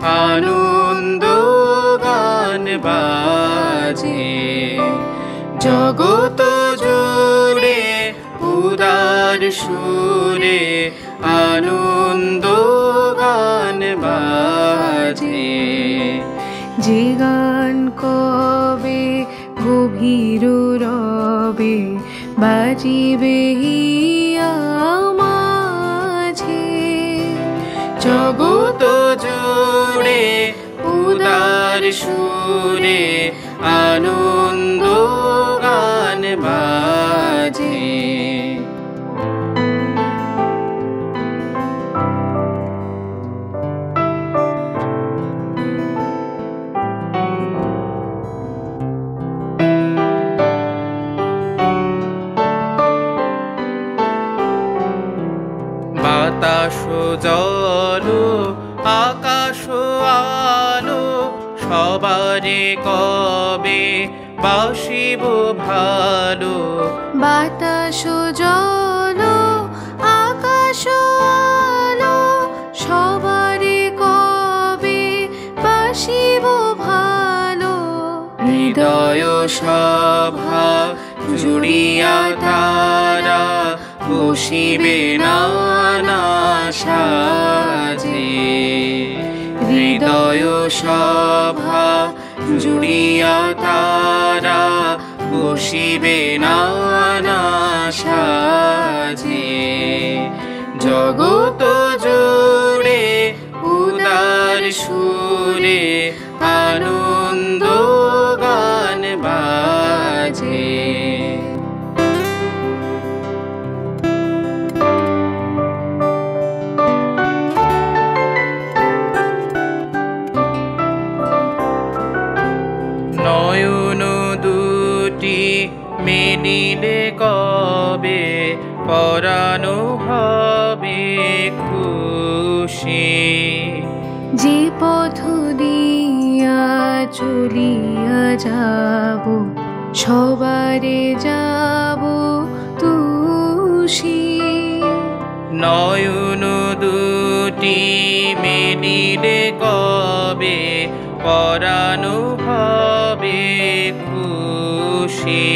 আনন্দ গান বাজে। জগত জুড়ে উদার সুরে আনন্দ গান বাজে। যে গান কবে গভীর রবে বাজিবে হিয়া মাঝে। জগত জুড়ে উদার সুরে আনন্দ গান বাজে। বাতাস জল আকাশ আলো সবারে কবে বাসিব ভালো। বাতাস জল আকাশ আলো সবারে কবে বাসিব ভালো। হৃদয় সভা জুড়িয়া তারা বসিবে নানা সাজে। হৃদয় সভা জুড়িয়া তারা বসিবে নানা সাজে। জগত জুড়ে উদার সুরে আনন্দ গান বাজে। নয়ন দুটি মেলিলে কবে পরাণ হবে খুশি। যে পথ দিয়া চলিয়া যাব সবারে যাব তুষি। নয়ন দুটি মেলিলে কবে পরাণ হবে খুশি।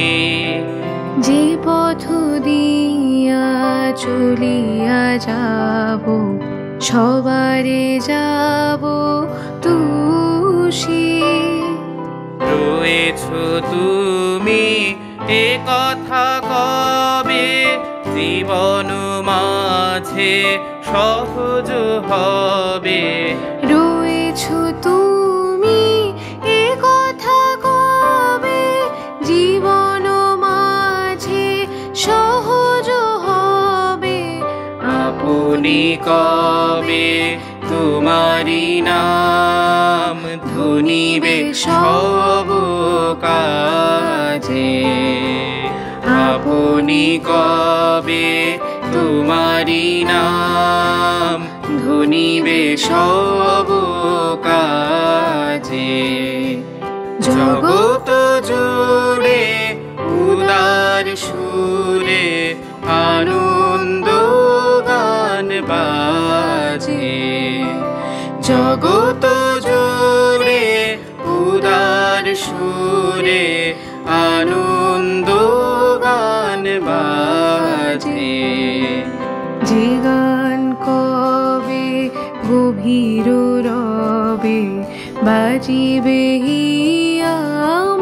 যে পথ দিয়া চলিয়া যাব সবারে যাব তুষি। রয়েছ তুমি এ কথা কবে জীবন মাঝে সহজ হবে। রয়েছ তুমি এ কথা কবে জীবন মাঝে সহজ হবে। আপনি কবে তোমারি নাম ধুনিবে সব কাজে। আপনি কবে তোমারি নাম ধুনিবে সব কাজে। জগত জুড়ে উদার সুরে আনন্দ গান বাজে। জগত জুড়ে উদার সুরে আনন্দ গান বাজে। যে গান কবে গভীর রবে বাজিবে হিয়া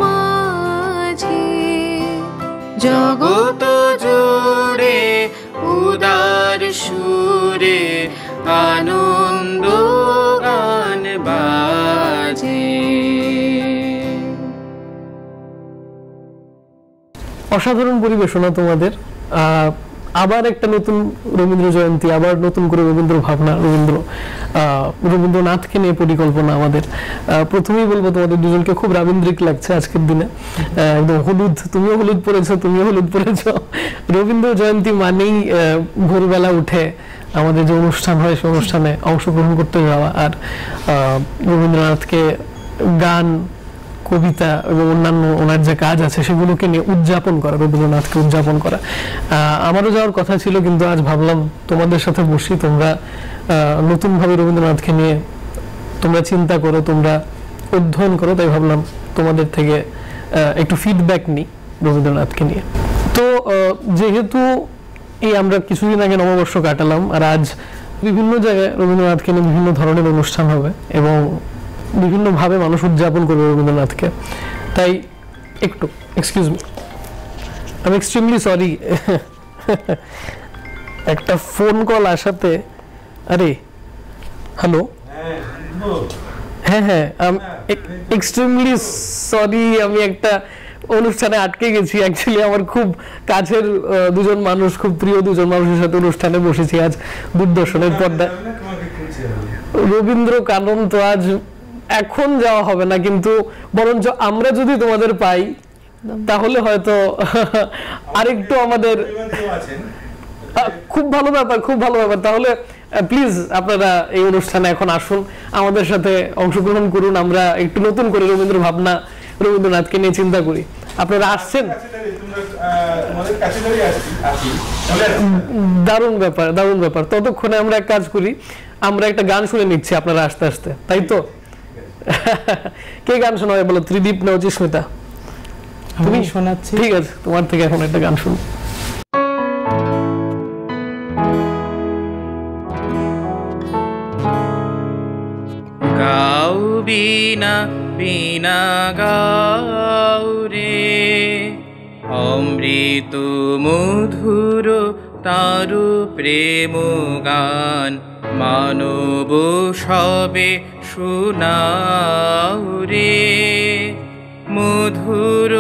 মাঝে। জগত জুড়ে উদার সুরে আনন্দ গান বাজে। অসাধারণ পরিবেশনা তোমাদের। আবার একটা নতুন রবীন্দ্র জয়ন্তী, আবার নতুন করে রবীন্দ্র ভাবনা, রবীন্দ্রনাথকে নিয়ে পরিকল্পনা আমাদের। প্রথমেই বলবো তোমাদের দুজনকে খুব রাবীন্দ্রিক লাগছে আজকের দিনে, একদম হলুদ। তুমিও হলুদ পরেছো, তুমিও হলুদ পরেছো। রবীন্দ্র জয়ন্তী মানেই ভোরবেলা উঠে আমাদের যে অনুষ্ঠান হয় সেই অনুষ্ঠানে অংশগ্রহণ করতে যাওয়া, আর রবীন্দ্রনাথকে গান, কবিতা এবং অন্যান্য ওনার যে কাজ আছে সেগুলোকে নিয়ে উদযাপন করা, রবীন্দ্রনাথকে উদযাপন করা। আমারও যাওয়ার কথা ছিল, কিন্তু আজ ভাবলাম তোমাদের সাথে বসি, তোমরা নতুনভাবে রবীন্দ্রনাথকে নিয়ে তোমরা চিন্তা করো, তোমরা অধ্যয়ন করো, তাই ভাবলাম তোমাদের থেকে একটু ফিডব্যাক নিই রবীন্দ্রনাথকে নিয়ে। তো যেহেতু এই আমরা কিছুদিন আগে নববর্ষ কাটালাম, আর আজ বিভিন্ন জায়গায় রবীন্দ্রনাথকে নিয়ে বিভিন্ন ধরনের অনুষ্ঠান হবে এবং বিভিন্নভাবে মানুষ উদযাপন করবে রবীন্দ্রনাথকে, তাই একটু এক্সকিউজ মি, আমি এক্সট্রিমলি সরি, একটা ফোন কল আসাতে, আরে হ্যালো, হ্যাঁ হ্যাঁ এক্সট্রিমলি সরি, আমি একটা অনুষ্ঠানে আটকে গেছি। অ্যাকচুয়ালি আমার খুব কাছের দুজন মানুষ, খুব প্রিয় দুজন মানুষের সাথে অনুষ্ঠানে বসেছি আজ দূরদর্শনের পর্দায়। রবীন্দ্র কানন তো আজ এখন যাওয়া হবে না, কিন্তু বরঞ্চ আমরা যদি তোমাদের পাই তাহলে হয়তো আরেকটু আমাদের খুব ভালো ব্যাপার, খুব ভালো ব্যাপার। তাহলে প্লিজ আপনারা এই অনুষ্ঠানে এখন আসুন, আমাদের সাথে অংশগ্রহণ করুন, আমরা একটু নতুন করে রবীন্দ্র ভাবনা, রবীন্দ্রনাথকে নিয়ে চিন্তা করি। আপনারা আসছেন, দারুণ ব্যাপার, দারুণ ব্যাপার। ততক্ষণে আমরা এক কাজ করি, আমরা একটা গান শুনে নিচ্ছি আপনারা আস্তে আস্তে, তাই তো? কে গান শোনাবে বলো, ত্রিদীপ না অচিস্মিতা? তুমি শোনাচ্ছি, ঠিক আছে, তোমার থেকে এখন একটা গান শুনো। গাও বিনা বিনা গাও রে, অমৃত মধুর তারু প্রেম গান, মানব সবে শোনাও রে। মধুর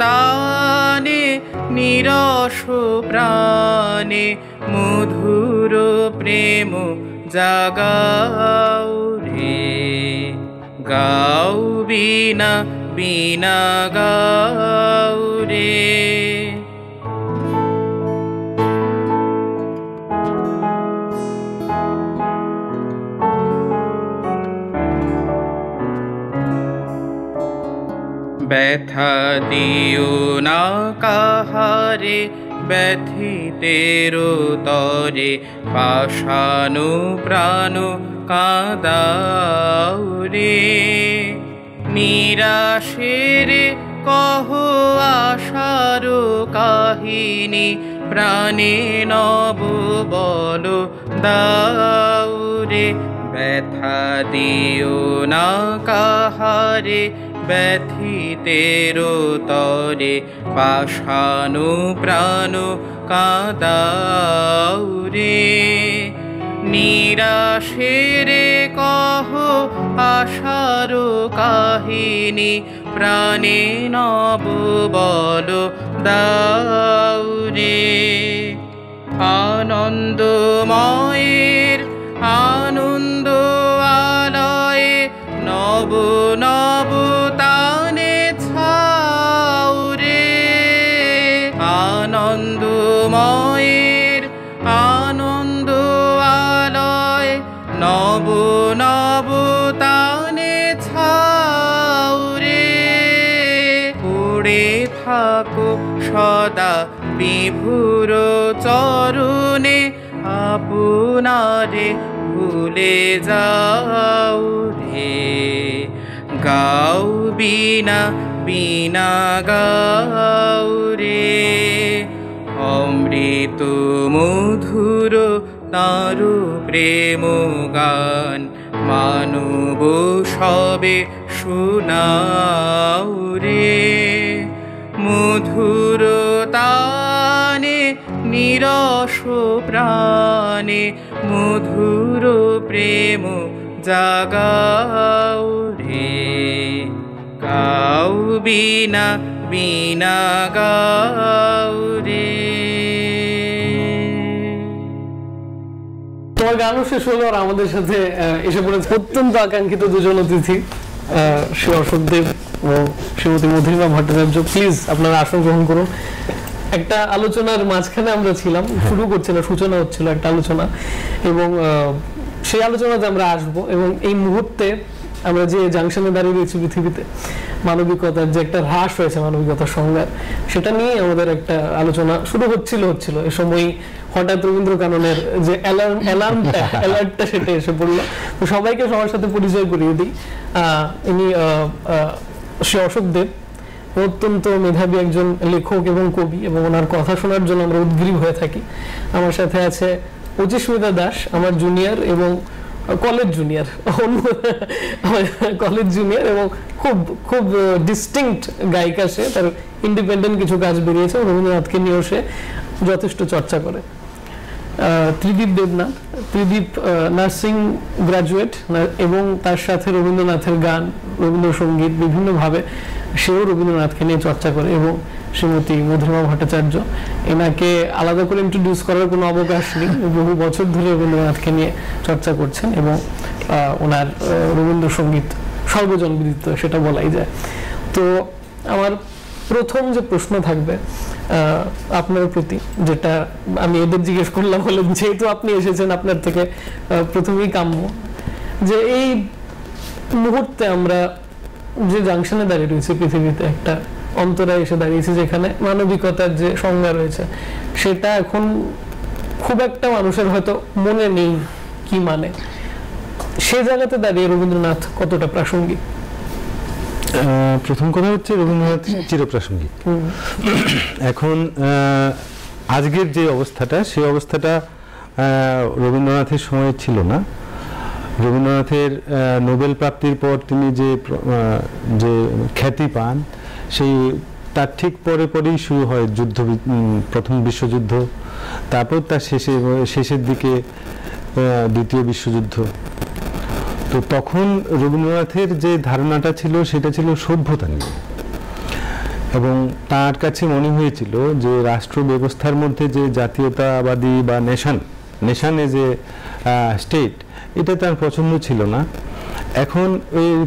তানে নিরস প্রাণে, মধুর প্রেম জাগাও রে। গাও বিনা বিনা গাও রে। ব্যথা দিও না কাহারে, ব্যথিতের তরে, পাষাণু প্রাণ কাঁদাও রে। নিরাশের কহ আশার কাহিনী, প্রাণে নব বল দাও রে। ব্যথা দিও না কাহারে, ব্যথিতের তরে, পাষাণু প্রাণ কাঁদাও রে। নিরাশের কহ আশার কাহিনী, প্রাণে নব বল দাও রে। আনন্দময়ের আনন্দ আলয়ে, নব নব তানে ছাও রে। আনন্দময়ের আনন্দ আলয়, নব নব তানে ছাও রে। পড়ে থাকো সদা বিভুর চরণে, আপনারে ভুলে যাও রে। গাও বিনা বিনা গাও রে, অমৃত মধুর তারু প্রেম গান, মানব সবে শোনাও রে। মধুর তানে নিরস প্রাণে, মধুর প্রেম জাগাও রে। গাও বিনা বিনা গাও রে। তোমার গানও শেষ হলো, আর আমাদের সাথে এসে পড়েছে অত্যন্ত আকাঙ্ক্ষিত দুজন অতিথি, শ্রী অশোকদেব ও শ্রীমতী মধুরিমা ভট্টাচার্য। প্লিজ আপনারা আসন গ্রহণ করুন। একটা আলোচনার মাঝখানে আমরা ছিলাম, শুরু করছে না, সূচনা হচ্ছিল একটা আলোচনা, এবং সেই আলোচনাতে আমরা আসবো। এবং এই মুহূর্তে আমরা যে জাংশনে দাঁড়িয়ে রয়েছি পৃথিবীতে, মানবিকতার যে একটা হ্রাস হয়েছে, মানবিকতার সংজ্ঞার, সেটা নিয়ে আমাদের একটা আলোচনা শুরু হচ্ছিল এ সময় হঠাৎ রবীন্দ্র কাননের যে অ্যালার্টটা সেটা এসে পড়লো। তো সবাইকে সবার সাথে পরিচয় করিয়ে দিই। ইনি শ্রী অশোক দেব, অত্যন্ত মেধাবী একজন লেখক এবং কবি, এবং ওনার কথা শোনার জন্য আমরা উদ্গ্রীব হয়ে থাকি। আমার সাথে আছে অচিস্মিতা দাস, আমার জুনিয়র এবং কলেজ জুনিয়র, এবং খুব খুব ডিস্টিংক্ট গায়িকা। সে তার ইন্ডিপেন্ডেন্ট কিছু কাজ বেরিয়েছে, রবীন্দ্রনাথকে নিয়েও সে যথেষ্ট চর্চা করে। ত্রিদীপ দেবনাথ, ত্রিদীপ নার্সিং গ্রাজুয়েট, এবং তার সাথে রবীন্দ্রনাথের গান, রবীন্দ্রসঙ্গীত বিভিন্নভাবে সেও রবীন্দ্রনাথকে নিয়ে চর্চা করে। এবং শ্রীমতী মধুরিমা ভট্টাচার্য, এনাকে আলাদা করে ইন্ট্রোডিউস করার কোনো অবকাশ নেই, বহু বছর ধরে রবীন্দ্রনাথকে নিয়ে চর্চা করছেন, এবং ওনার রবীন্দ্রসঙ্গীত সর্বজনবিদিত, সেটা বলাই যায়। তো আমার প্রথম যে প্রশ্ন থাকবে আপনার প্রতি, যেটা আমি এদের জিজ্ঞেস করলাম হলো, যেহেতু আপনি এসেছেন আপনার থেকে প্রথমেই কাম্য যে এই মুহূর্তে আমরা যে জাংশনে দাঁড়িয়ে রয়েছে পৃথিবীতে, একটা অন্তরায় এসে দাঁড়িয়েছি যেখানে মানবিকতার যে সংজ্ঞা রয়েছে সেটা এখন খুব একটা মানুষের হয়তো মনে নেই কি মানে, সে জায়গাতে দাঁড়িয়ে রবীন্দ্রনাথ কতটা প্রাসঙ্গিক? প্রথম কথা হচ্ছে রবীন্দ্রনাথ চিরপ্রাসঙ্গিক। এখন আজকের যে অবস্থাটা, সেই অবস্থাটা রবীন্দ্রনাথের সময় ছিল না। রবীন্দ্রনাথের নোবেল প্রাপ্তির পর তিনি যে খ্যাতি পান, সেই তার ঠিক পরেই শুরু হয় যুদ্ধ, প্রথম বিশ্বযুদ্ধ, তারপর তার শেষের দিকে দ্বিতীয় বিশ্বযুদ্ধ। তো তখন রবীন্দ্রনাথের যে ধারণাটা ছিল সেটা ছিল সভ্যতা নিয়ে, এবং তার কাছে মনে হয়েছিল যে রাষ্ট্র ব্যবস্থার মধ্যে যে জাতীয়তাবাদী বা নেশন এজ এ স্টেট, এটা তার পছন্দ ছিল না। এখন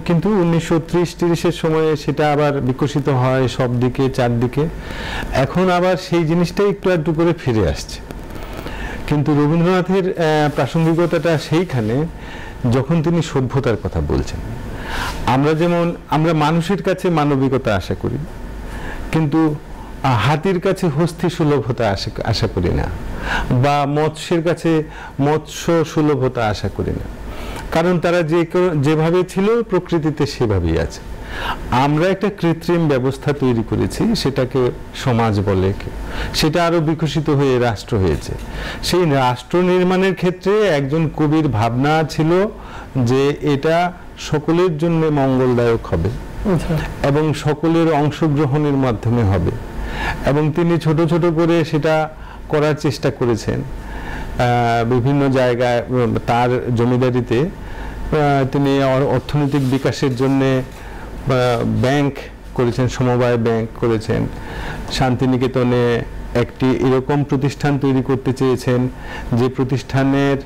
কিন্তু 1930-40-এর সময়ে সেটা আবার বিকশিত হয় সব দিকে, চারদিকে। এখন আবার সেই জিনিসটাই একটু করে ফিরে আসছে। কিন্তু রবীন্দ্রনাথের প্রাসঙ্গিকতাটা সেইখানে যখন তিনি সভ্যতার কথা বলছেন। আমরা মানুষের কাছে মানবিকতা আশা করি, কিন্তু হাতির কাছে হস্তি সুলভতা আশা করি না, বা মৎস্যের কাছে মৎস্য সুলভতা আশা করি না, কারণ তারা যেভাবে ছিল প্রকৃতিতে সেভাবেই আছে। আমরা একটা কৃত্রিম ব্যবস্থা তৈরি করেছি, সেটাকে সমাজ বলে, সেটা আরো বিকশিত হয়ে রাষ্ট্র হয়েছে। সেই রাষ্ট্র নির্মাণের ক্ষেত্রে একজন কবির ভাবনা ছিল যে এটা সকলের জন্য মঙ্গলদায়ক হবে এবং সকলের অংশগ্রহণের মাধ্যমে হবে, এবং তিনি ছোট ছোট করে সেটা করার চেষ্টা করেছেন। বিভিন্ন জায়গায় তার জমিদারিতে তিনি অর্থনৈতিক বিকাশের জন্য ব্যাংক করেছেন, সমবায় ব্যাংক করেছেন। শান্তিনিকেতনে একটি এরকম প্রতিষ্ঠান তৈরি করতে চেয়েছেন যে প্রতিষ্ঠানের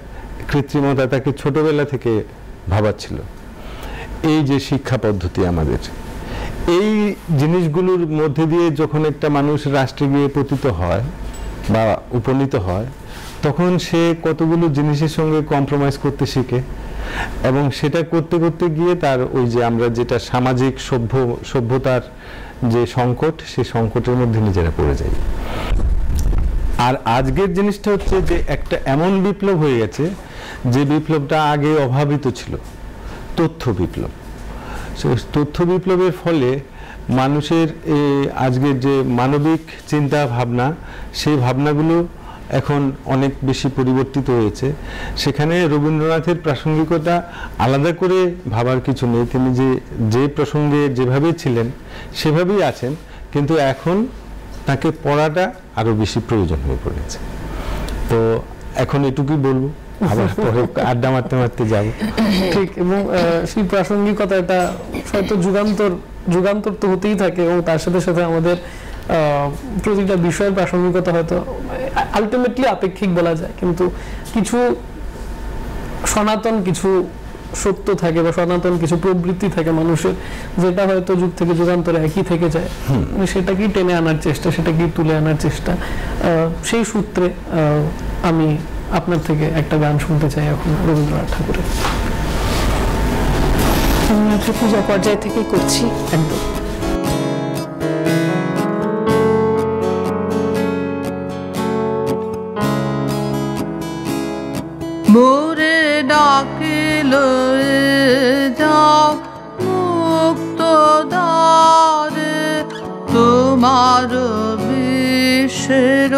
কৃত্রিমতা তাকে ছোটবেলা থেকে ভাবাচ্ছিল। এই যে শিক্ষা পদ্ধতি আমাদের, এই জিনিসগুলোর মধ্যে দিয়ে যখন একটা মানুষ রাষ্ট্রে গিয়ে পতিত হয় বা উপনীত হয়, তখন সে কতগুলো জিনিসের সঙ্গে কম্প্রোমাইজ করতে শিখে, এবং সেটা করতে করতে গিয়ে তার ওই যে আমরা যেটা সামাজিক সভ্যতার যে সংকট, সেই সংকটের মধ্যে নিজেরা পড়ে যাই। আর আজকের জিনিসটা হচ্ছে যে একটা এমন বিপ্লব হয়ে গেছে যে বিপ্লবটা আগে অভাবিত ছিল, তথ্য বিপ্লব। তথ্য বিপ্লবের ফলে মানুষের আজকের যে মানবিক চিন্তা ভাবনা, সেই ভাবনাগুলো এখন অনেক বেশি পরিবর্তিত হয়েছে। সেখানে রবীন্দ্রনাথের প্রাসঙ্গিকতা আলাদা করে ভাবার কিছু নেই। তিনি যে প্রসঙ্গে যেভাবে ছিলেন সেভাবেই আছেন, কিন্তু এখন তাকে পড়াটা আরো বেশি প্রয়োজন হয়ে পড়েছে। তো এখন এটুকুই বলবো, আবার পরে আড্ডা মারতে যাব। ঠিক, এবং সেই প্রাসঙ্গিকতাটা হয়তো যুগান্তর তো হতেই থাকে, এবং তার সাথে সাথে আমাদের প্রতিটা বিষয়ের প্রাসঙ্গিকতা হয়তো আলটিমেটলি আপেক্ষিক বলা যায়, কিন্তু কিছু সনাতন কিছু সত্য থাকে বা সনাতন কিছু প্রবৃত্তি থাকে মানুষের, যেটা হয়তো যুগ থেকে যুগান্তরে একই থেকে যায়। সেটাকেই টেনে আনার চেষ্টা, সেটাকেই তুলে আনার চেষ্টা। সেই সূত্রে আমি আপনার থেকে একটা গান শুনতে চাই এখন, রবীন্দ্রনাথ ঠাকুরের। রবীন্দ্রনাথের পূজা পর্যায় থেকে করছি একদম। মোরে ডাকে লয়ে যাও মুক্ত দ্বারে, তোমার বিশ্বের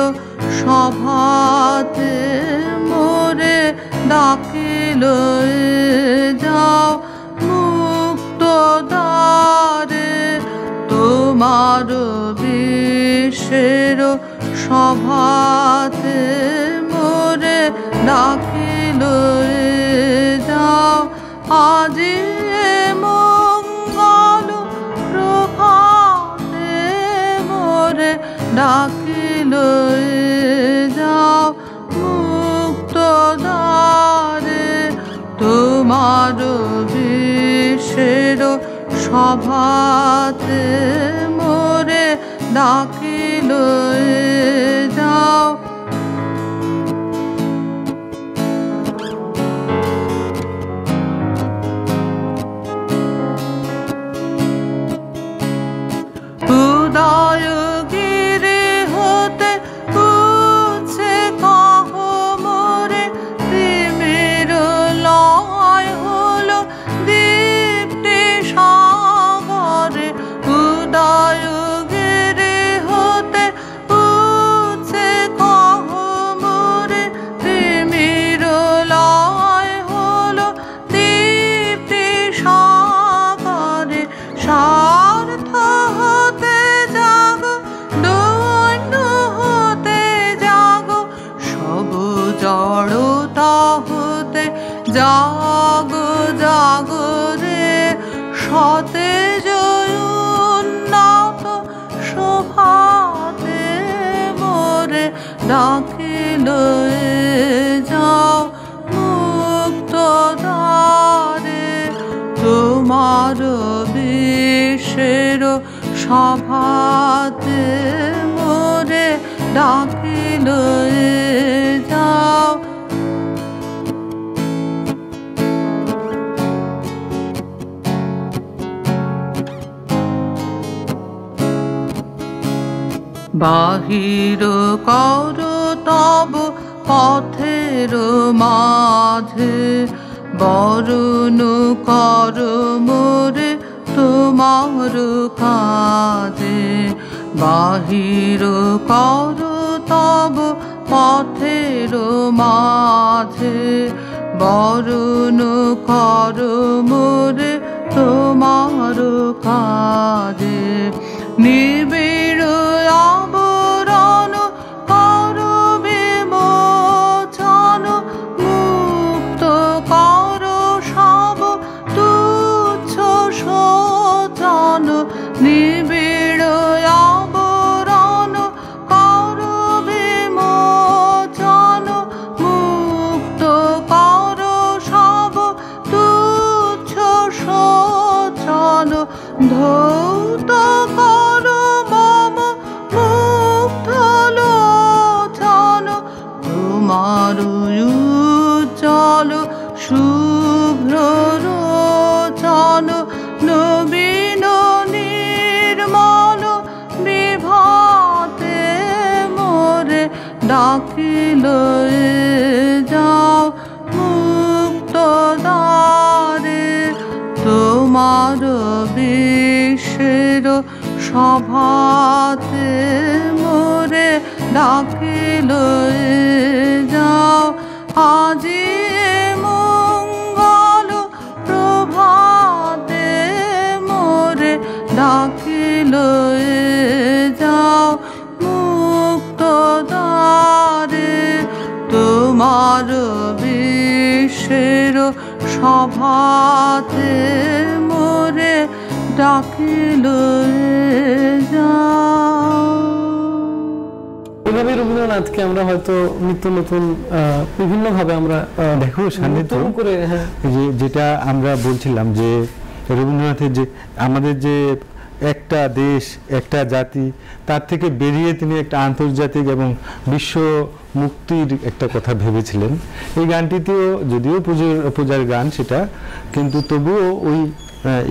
সভাতে মোরে ডাকে লয়ে যাও মুক্ত দ্বারে, তোমার বিশ্বের সভাতে মোরে ডাকে লয়ে যাও। আজি মঙ্গল প্রভাতে মোরে ডাকে লয়ে যাও মুক্ত দ্বারে, তোমার বিশ্বের সভাতে মোরে ডাকে লয়ে যাও। উদয়গিরি হতে উঠছে কাহ মোরে, তিমির লয় হলো দীপ্তি সাগরে। উদয়গিরি হতে উঠছে কাহ মোরে, তিমির লয় হলো দীপ্তি সাগরে। স্বার্থ হতে জাগো, দৈন্য হতে জাগো, সব জড়তা হতে জাগো জাগো রে। সতেজ উন্নত শোভাতে মোরে ডাকে লয়ে যাও মুক্ত দ্বারে, তোমার বিশ্বের সভাতে মোরে ডাকে লয়ে যাও। বাহির কর তব পথের মাঝে, বরণ কর মোরে তোমার কাজে। বাহির কর তব পথের মাঝে, বরণ কর মোরে তোমার কাজে। নিবিড় আবরণ কর বিমোচন, মুক্ত কর সব তুচ্ছ শোচন। নিবিড় আবরণ কর বিমোচন, মুক্ত কর সব তুচ্ছ শোচন। ধৌত কর মম মুগ্ধ লোচন, তোমার উজ্জ্বল শুভ্র রোচন। নবীন নির্মল বিভাতে মোরে ডাকে লয়ে যাও মুক্ত দ্বারে, তোমার বিশ্বের সভাতে মোরে ডাকে লয়ে যাও। আজি মঙ্গল প্রভাতে মোরে ডাকে লয়ে যাও মুক্ত দ্বারে, তোমার বিশ্বের সভাতে মোরে ডাকে লয়ে যাও। এভাবে রবীন্দ্রনাথকে আমরা হয়তো নিত্য নতুন বিভিন্ন ভাবে আমরা দেখো সান্নিধ্য করে, হ্যাঁ, যেটা আমরা বলছিলাম যে রবীন্দ্রনাথের যে আমাদের যে একটা দেশ একটা জাতি, তার থেকে বেরিয়ে তিনি একটা আন্তর্জাতিক এবং বিশ্ব মুক্তির একটা কথা ভেবেছিলেন। এই গানটিতেও যদিও পূজার গান সেটা, কিন্তু তবুও ওই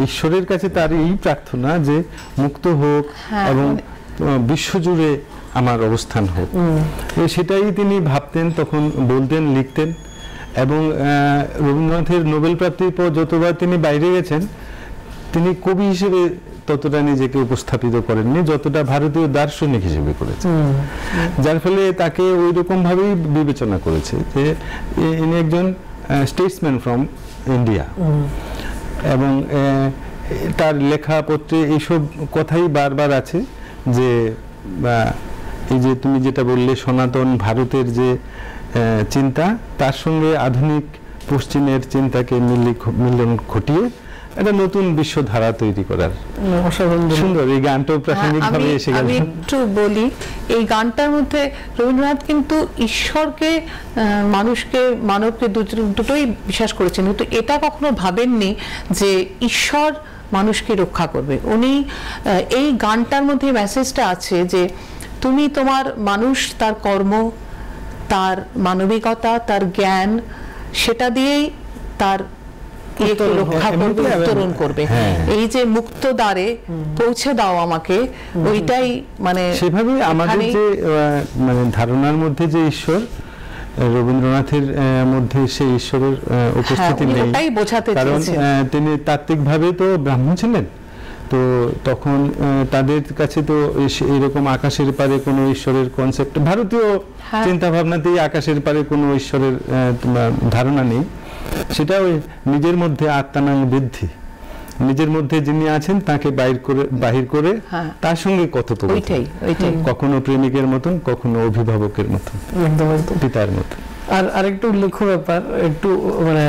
ঈশ্বরের কাছে তার এই প্রার্থনা যে মুক্ত হোক এবং বিশ্বজুড়ে আমার অবস্থান হোক। সেটাই তিনি ভাবতেন, তখন বলতেন, লিখতেন। এবং রবীন্দ্রনাথের নোবেল প্রাপ্তির পর যতবার তিনি বাইরে গেছেন, তিনি কবি হিসেবে ততটা নিজেকে উপস্থাপিত করেননি যতটা ভারতীয় দার্শনিক হিসেবে করেছেন, যার ফলে তাকে ওই রকম ভাবেই বিবেচনা করেছে যে ইনি একজন স্টেটসম্যান ফ্রম ইন্ডিয়া। এবং তার লেখাপত্রে এইসব কথাই বারবার আছে যে এই যে তুমি যেটা বললে সনাতন ভারতের যে চিন্তা, তার সঙ্গে আধুনিক পশ্চিমের চিন্তাকে মিলন ঘটিয়ে একটা নতুন বিশ্বধারা তৈরি করার সুন্দর। এই গানটাও প্রাসঙ্গিকভাবে এসে গেল। আমি একটু বলি, এই গানটার মধ্যে রবীন্দ্রনাথ কিন্তু ঈশ্বরকে, মানুষকে, মানবকে দুটোই বিশ্বাস করেছেন, কিন্তু এটা কখনো ভাবেননি যে ঈশ্বর মানুষকে রক্ষা করবে। উনি এই গানটার মধ্যে মেসেজটা আছে যে তুমি তোমার মানুষ, তার কর্ম, তার মানবিকতা, তার জ্ঞান, সেটা দিয়েই তার রক্ষা করবে, উত্তরণ করবে। এই যে মুক্ত দ্বারে পৌঁছে দাও আমাকে, ওইটাই মানে সেভাবে আমাদের যে মানে ধারণার মধ্যে যে ঈশ্বর, রবীন্দ্রনাথের মধ্যে সেই ঈশ্বরের উপস্থিতি নেই, কারণ তিনি তাত্ত্বিকভাবে তো ব্রাহ্মণ ছিলেন। তো তখন তাদের কাছে তো এরকম আকাশের পারে কোনো ঈশ্বরের কনসেপ্ট, ভারতীয় চিন্তা ভাবনাতেই আকাশের পারে কোনো ঈশ্বরের ধারণা নেই। সেটা ওই নিজের মধ্যে আত্মানাং বৃদ্ধি, নিজের মধ্যে যিনি আছেন তাকে বাহির করে তার সঙ্গে কথোপকথন, কখনো প্রেমিকের মতন, কখনো অভিভাবকের মতন, পিতার মতন। আর আরেকটু উল্লেখ্য ব্যাপার, একটু মানে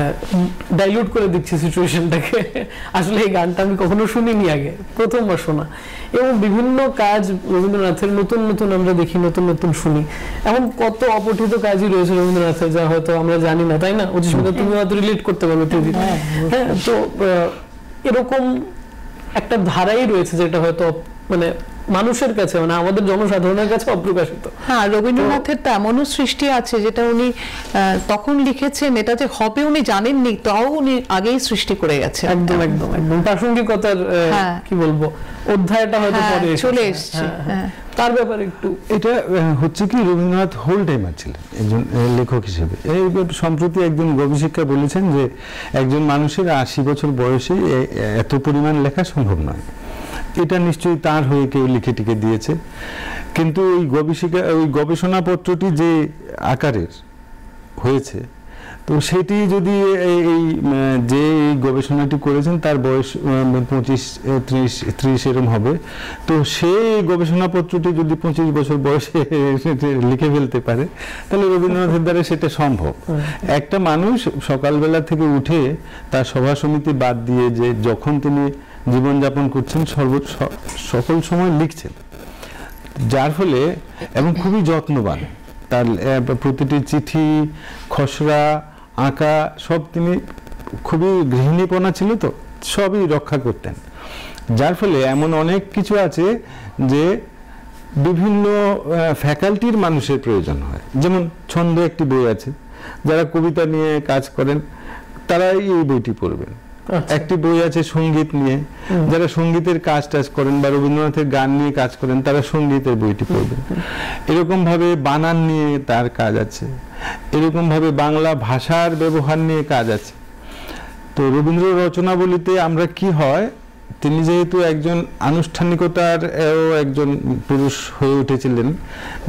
ডাইলিউট করে দিচ্ছি সিচুয়েশনটাকে। আসলে এই গানটা আমি কখনো শুনিনি আগে, প্রথমবার শোনা। এবং বিভিন্ন কাজ রবীন্দ্রনাথের নতুন নতুন আমরা দেখি, নতুন নতুন শুনি। এমন কত অপঠিত কাজই রয়েছে রবীন্দ্রনাথের, যা হয়তো আমরা জানি না, তাই না? অজিস্মিতা, তুমি হয়তো রিলেট করতে পারবে। হ্যাঁ, তো এরকম একটা ধারাই রয়েছে যেটা হয়তো মানে মানুষের কাছে, মানে আমাদের জনসাধারণের কাছে অপ্রকাশিত। হ্যাঁ, রবীন্দ্রনাথের তো এমনও সৃষ্টি আছে যেটা উনি তখন লিখেছেন, এটা যে হবে উনি জানেননি, তাও উনি আগেই সৃষ্টি করে গেছে। একদম একদম একদম প্রাসঙ্গিকতার কি বলবো অধ্যায়টা হয়তো পরে চলে এসেছে। তার ব্যাপারে একটু, এটা হচ্ছে কি, রবীন্দ্রনাথ হোল টাইমার ছিলেন একজন লেখক হিসেবে। এই সম্প্রতি একজন গবেষিকা বলেছেন যে একজন মানুষের 80 বছর বয়সে এত পরিমাণ লেখা সম্ভব নয়। এটা নিশ্চয়ই তার হয়ে কেউ লিখে টিকে দিয়েছে, কিন্তু ওই গবেষণাপত্রটি যে আকারের হয়েছে, তো সেটি যদি এই যে গবেষণাটি করেছেন তার বয়স 25-30 এরকম হবে, তো সেই গবেষণাপত্রটি যদি 25 বছর বয়সে লিখে ফেলতে পারে, তাহলে রবীন্দ্রনাথের দ্বারা সেটা সম্ভব। একটা মানুষ সকালবেলা থেকে উঠে তার সভা সমিতি বাদ দিয়ে যে যখন তিনি জীবনযাপন করছেন সকল সময় লিখছেন, যার ফলে এবং খুবই যত্নবান। তার প্রতিটি চিঠি, খসড়া, আঁকা সব তিনি খুবই গৃহিণীপনা ছিল, তো সবই রক্ষা করতেন। যার ফলে এমন অনেক কিছু আছে যে বিভিন্ন ফ্যাকাল্টির মানুষের প্রয়োজন হয়। যেমন ছন্দ একটি বই আছে, যারা কবিতা নিয়ে কাজ করেন তারাই এই বইটি পড়বেন। একটি বই আছে সঙ্গীত নিয়ে, যারা সঙ্গীতের কাজ করেন বা রবীন্দ্রনাথের গান নিয়ে কাজ করেন তারা সঙ্গীতের বইটি পড়বেন। এরকম ভাবে বানান নিয়ে তার কাজ আছে, এরকম ভাবে বাংলা ভাষার ব্যবহার নিয়ে কাজ আছে। তো রবীন্দ্র রচনাবলিতে আমরা কি হয়, তিনি যেহেতু একজন আনুষ্ঠানিকতার একজন পুরুষ হয়ে উঠেছিলেন,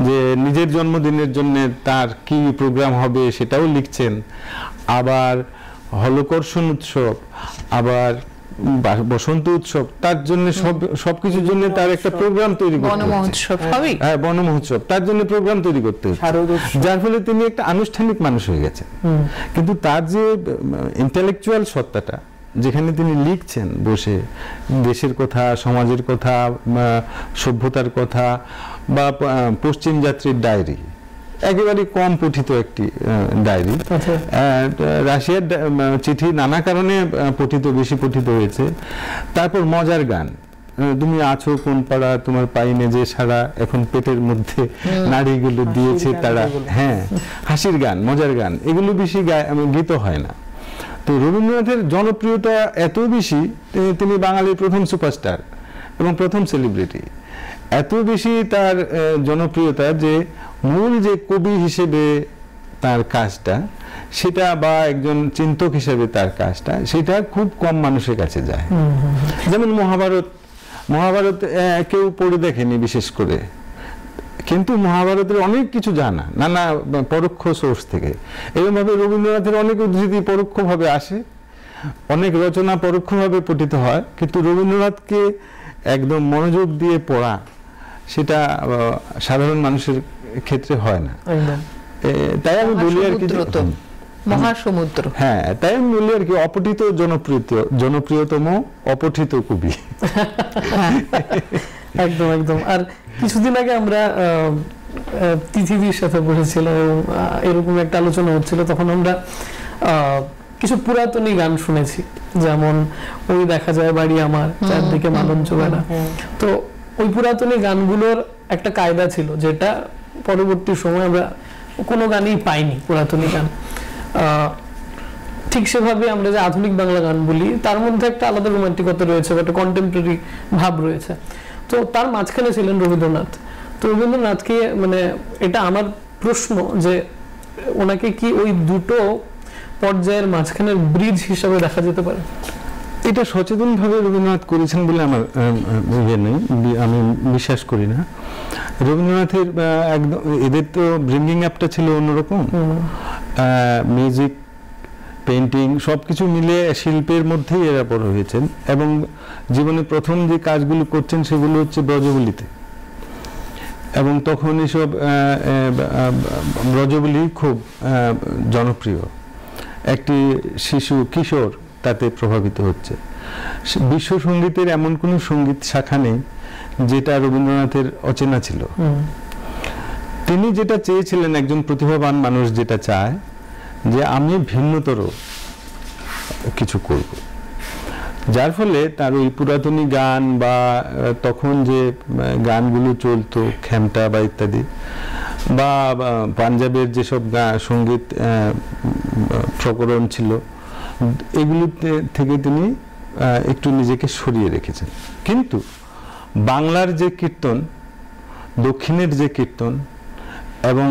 যে নিজের জন্মদিনের জন্য তার কি প্রোগ্রাম হবে সেটাও লিখছেন, আবার হলকর্ষণ উৎসব, আবার বসন্ত উৎসব, তার জন্য সবকিছুর জন্য তার একটা প্রোগ্রাম তৈরি করতে হবে। হ্যাঁ, বন মহোৎসব, তার জন্য প্রোগ্রাম তৈরি করতে হবে, যার ফলে তিনি একটা আনুষ্ঠানিক মানুষ হয়ে গেছেন। কিন্তু তার যে ইন্টেলেকচুয়াল সত্তাটা, যেখানে তিনি লিখছেন বসে দেশের কথা, সমাজের কথা, সভ্যতার কথা, বা পশ্চিম যাত্রীর ডায়েরি, একেবারে কম পঠিত একটি ডায়েরি। রাশিয়ার চিঠি নানা কারণে বেশি পঠিত হয়েছে। তারপর মজার গান, তুমি আছো কোন পাড়া, তোমার পাই মেজে সারা, এখন পেটের মধ্যে নাড়িগুলো দিয়েছে তারা। হ্যাঁ, হাসির গান, মজার গান, এগুলো বেশি গীত হয় না। তো রবীন্দ্রনাথের জনপ্রিয়তা এত বেশি, তিনি বাঙালির প্রথম সুপারস্টার এবং প্রথম সেলিব্রিটি। এত বেশি তার জনপ্রিয়তা যে মূল যে কবি হিসেবে তার কাজটা, সেটা বা একজন চিন্তক হিসেবে তার কাজটা, সেটা খুব কম মানুষের কাছে যায়। যেমন মহাভারত কেউ পড়ে দেখেনি বিশেষ করে, কিন্তু মহাভারতের অনেক কিছু জানা নানা পরোক্ষ সোর্স থেকে। এরকমভাবে রবীন্দ্রনাথের অনেক উদ্ধৃতি পরোক্ষভাবে আসে, অনেক রচনা পরোক্ষভাবে পঠিত হয়, কিন্তু রবীন্দ্রনাথকে একদম মনোযোগ দিয়ে পড়া সেটা সাধারণ মানুষের ক্ষেত্রে হয় না। তাই আমি বলি আর কি, মহাসমুদ্র, হ্যাঁ, তাই আমি বলি আর কি, অপঠিত জনপ্রিয়তম অপঠিত কবি। একদম একদম। আর কিছুদিন আগে আমরা তিথিদির সাথে বসেছিলাম এবং এরকম একটা আলোচনা হচ্ছিল, তখন আমরা কিছু পুরাতনী গান শুনেছি, যেমন ওই দেখা যায় বাড়ি আমার, চারদিকে মালঞ্চ বেড়া। তো ওই পুরাতনী গানগুলোর একটা কায়দা ছিল, যেটা পরবর্তী সময় আমরা কোনো গানেই পাইনি। পুরাতনী গান ঠিক সেভাবে আমরা যে আধুনিক বাংলা গান বলি, তার মধ্যে একটা আলাদা রোমান্টিকতা রয়েছে, একটা কন্টেম্পোরারি ভাব রয়েছে। তো তার মাঝখানে ছিলেন রবীন্দ্রনাথ। তো রবীন্দ্রনাথকে, মানে এটা আমার প্রশ্ন, যে ওনাকে কি ওই দুটো পর্যায়ের মাঝখানের ব্রিজ হিসাবে দেখা যেতে পারে? এটা সচেতনভাবে রবীন্দ্রনাথ করেছেন বলে আমার ইয়ে নেই, আমি বিশ্বাস করি না। রবীন্দ্রনাথের একদম, এদের তো ব্রিঙ্গিং আপটা ছিল অন্যরকম, মিউজিক, পেইন্টিং সবকিছু মিলে শিল্পের মধ্যেই এরা বড় হয়েছেন, এবং জীবনে প্রথম যে কাজগুলো করছেন সেগুলো হচ্ছে ব্রজবলিতে, এবং তখন এসব ব্রজবলি খুব জনপ্রিয়। একটি শিশু, কিশোর তাতে প্রভাবিত হচ্ছে। বিশ্ব সঙ্গীতের এমন কোনো সঙ্গীত শাখা নেই যেটা রবীন্দ্রনাথের অচেনা ছিল। তিনি যেটা চেয়েছিলেন, একজন প্রতিভাবান মানুষ যেটা চায়, যে আমি ভিন্নতর কিছু করব, যার ফলে তার ওই পুরাতনী গান বা তখন যে গানগুলো চলতো, খেমটা বা ইত্যাদি, বা পাঞ্জাবের যেসব সঙ্গীত প্রকরণ ছিল, এগুলো থেকে তিনি একটু নিজেকে সরিয়ে রেখেছেন। কিন্তু বাংলার যে কীর্তন, দক্ষিণের যে কীর্তন, এবং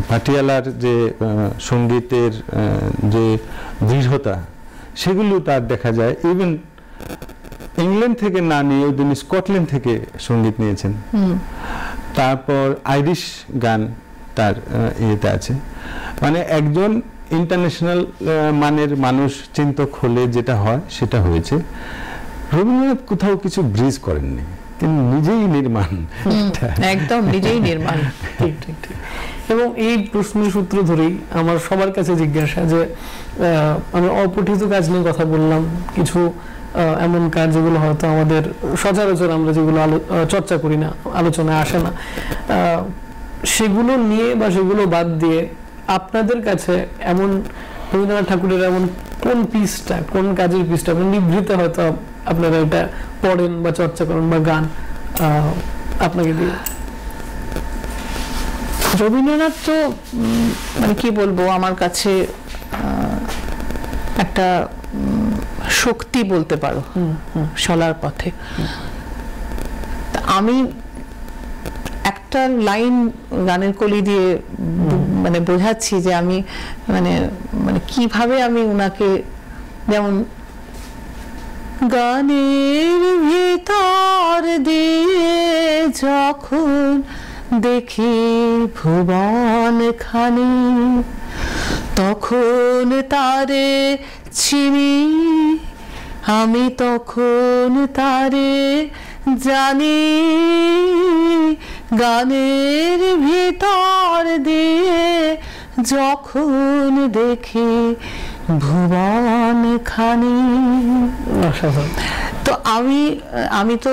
পাটিয়ালার যে সঙ্গীতের যে দৃঢ়তা, সেগুলো তার দেখা যায়। ইভেন ইংল্যান্ড থেকে না নিয়েও তিনি স্কটল্যান্ড থেকে সঙ্গীত নিয়েছেন। তারপর আইরিশ গান তার ইয়েতে আছে। মানে একজন ইন্টারন্যাশনাল মানের মানুষ, চিন্তক হলে যেটা হয় সেটা হয়েছে। রবীন্দ্রনাথ কোথাও কিছু ব্রিজ করেননি, তিনি নিজেই নির্মাণ, একদম নিজেই নির্মাণ। ঠিক ঠিক ঠিক। এবং এই প্রশ্নের সূত্র ধরেই আমার সবার কাছে জিজ্ঞাসা, যে আমরা অপঠিত কাজ নিয়ে কথা বললাম, কিছু এমন কাজ যেগুলো হয়তো আমাদের সচরাচর আমরা যেগুলো চর্চা করি না, আলোচনায় আসে না, সেগুলো নিয়ে বা সেগুলো বাদ দিয়ে আপনাদের কাছে এমন রবীন্দ্রনাথ ঠাকুরের এমন কোন পিসটা, কোন কাজের পিসটা নিভৃতে হয়তো আপনারা এটা পড়েন বা চর্চা করেন, বা গান আপনাকে দিয়ে? রবীন্দ্রনাথ তো মানে কি বলবো, আমার কাছে একটা শক্তি বলতে পারো চলার পথে। আমি একটা লাইন গানের কলি দিয়ে মানে বোঝাচ্ছি যে আমি মানে মানে কিভাবে আমি উনাকে, যেমন গানের ভিতর দিয়ে যখন দেখি ভুবন খানি, তখন তারে চিনি, আমি তখন তারে জানি, গানের ভিতর দিয়ে যখন দেখি ভুবন খানি। তো আমি তো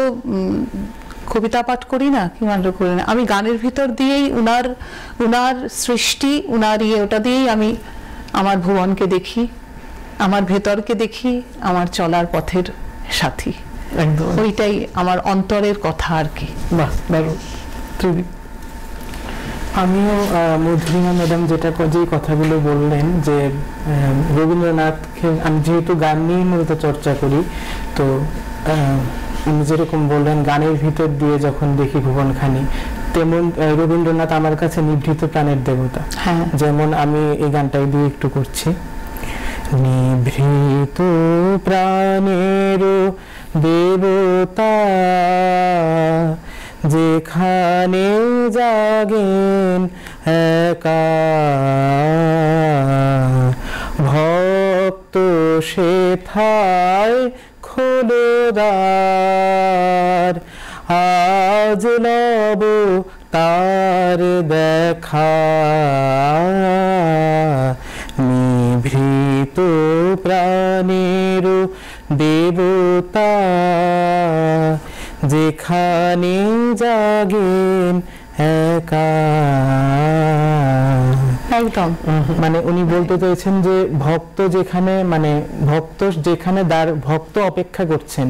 কবিতা পাঠ করি না, কি মাত্র করি না, আমি গানের ভিতর দিয়েই উনার সৃষ্টি, উনার ওটা দিয়েই আমি আমার ভুবনকে দেখি, আমার ভেতরকে দেখি, আমার চলার পথের সাথী। একদম ওইটাই আমার অন্তরের কথা আর কি। বাহ, দারুণ। আমিও মধুরিমা ম্যাডাম যেই কথাগুলো বললেন যে রবীন্দ্রনাথকে আমি যেহেতু গান নিয়ে মূলত চর্চা করি, তো উনি যেরকম বললেন গানের ভিতর দিয়ে যখন দেখি ভুবনখানি, তেমন রবীন্দ্রনাথ আমার কাছে নিভৃত প্রাণের দেবতা। যেমন আমি এই গানটাই দিয়ে একটু করছি। নিভৃত প্রাণের দেবতা যেখানে জাগেন একা, ভক্ত সেথায় খোলো দ্বার, আজ নব তার দেখা। নিভৃত প্রাণের দেবতা যেখানে জাগেন একা। একদম মানে উনি বলতে চাইছেন যে ভক্ত যেখানে, মানে ভক্ত যেখানে ভক্ত অপেক্ষা করছেন,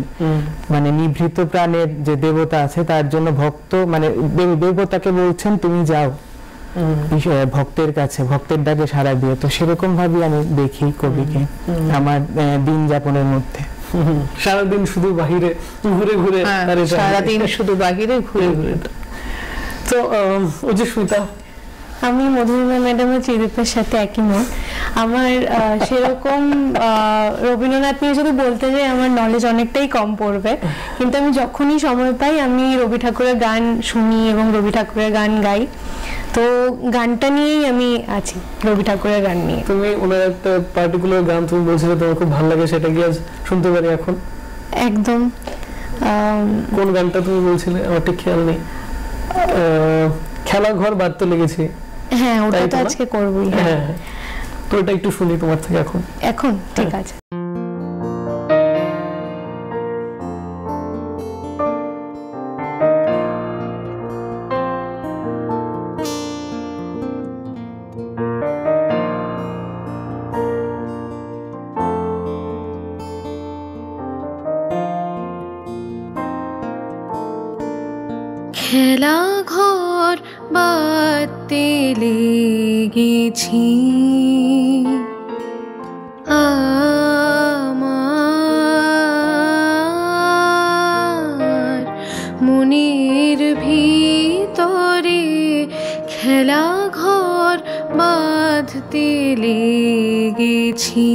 মানে নিভৃত প্রাণের যে দেবতা আছে তার জন্য ভক্ত মানে দেবতাকে বলছেন তুমি যাও ভক্তের কাছে, ভক্তের ডাকে সাড়া দিয়ে। তো সেরকম ভাবে আমি দেখি কবিকে আমার দিন যাপনের মধ্যে। সারাদিন শুধু বাহিরে ঘুরে ঘুরে, সারাদিন শুধু বাহিরে ঘুরে ঘুরে। তো ওজস্বিতা, আমি মধুরিমা ম্যাডামের ত্রিদীপের সাথে একই মত। আমার সেরকম রবীন্দ্রনাথ নিয়ে যদি বলতে যাই আমার নলেজ অনেকটাই কম পড়বে, কিন্তু আমি যখনই সময় পাই আমি রবি ঠাকুরের গান শুনি এবং রবি ঠাকুরের গান গাই। তো গানটা নিয়েই আমি আছি, রবি ঠাকুরের গান নিয়ে। তুমি ওনার একটা পার্টিকুলার গান তুমি বলছিলে তোমার খুব ভালো লাগে, সেটা কি আজ শুনতে পারি এখন? একদম। কোন গানটা তুমি বলছিলে? আমার ঠিক খেয়াল নেই। খেলা ঘর বাড়তে লেগেছি। হ্যাঁ, ওটা তো আজকে করবই। হ্যাঁ, তো ওটা একটু শুনি তোমার থেকে এখন। ঠিক আছে। খেলা ঘর বাড়তে লেগেছি আমার মনের ভিতরে, খেলা ঘর বাঁধতে লেগেছি।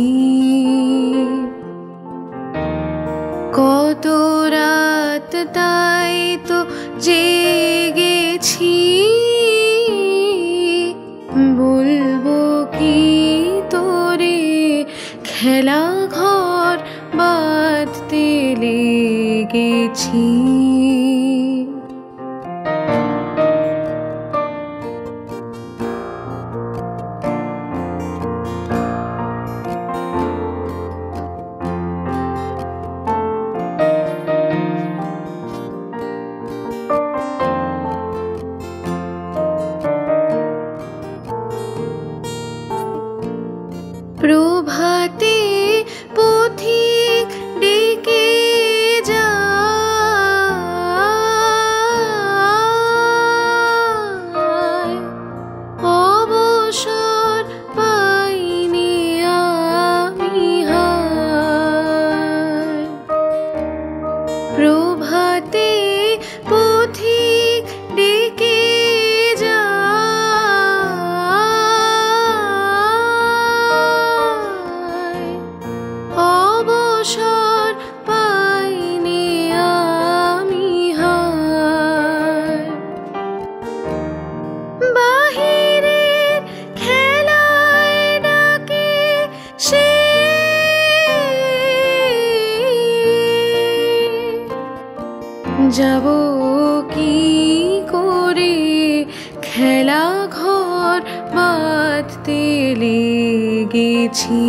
কত রাত তাই তো জেগেছি, বলবো কি তোরে, খেলা ঘর বাঁধতে লেগেছি। প্রভাতে পথিক ডেকে যায়, অবসর পাইনি আমি হায়। প্রভাতে পথিক ডেকে অবসর পাইনি আমি হায়। বাহিরের খেলায় ডাকে সে যাব কি করে, খেলা ঘর বাঁধতে লেগেছি।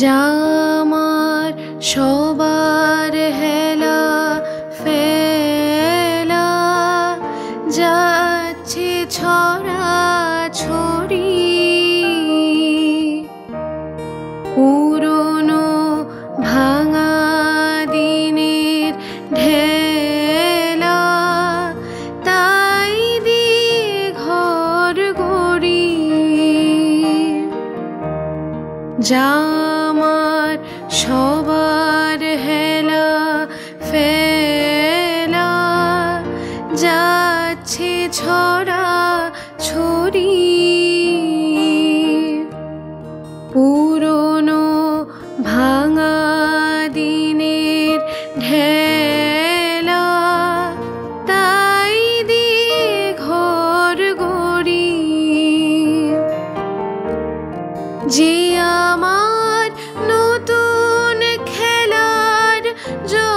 যা আমার সবার হেলা ফেলা যাচ্ছে ছড়া ছড়ি পুরনো ভাঙা দিনের ঢেলা তাই দিয়ে ঘর গড়ি যা আমার সবার হেলা ফেলা যাচ্ছে ছড়া ছড়ি পুরনো ভাঙা দিনের ঢেলা তাই দিয়ে ঘর গড়ি যে আমার নতুন খেলার জন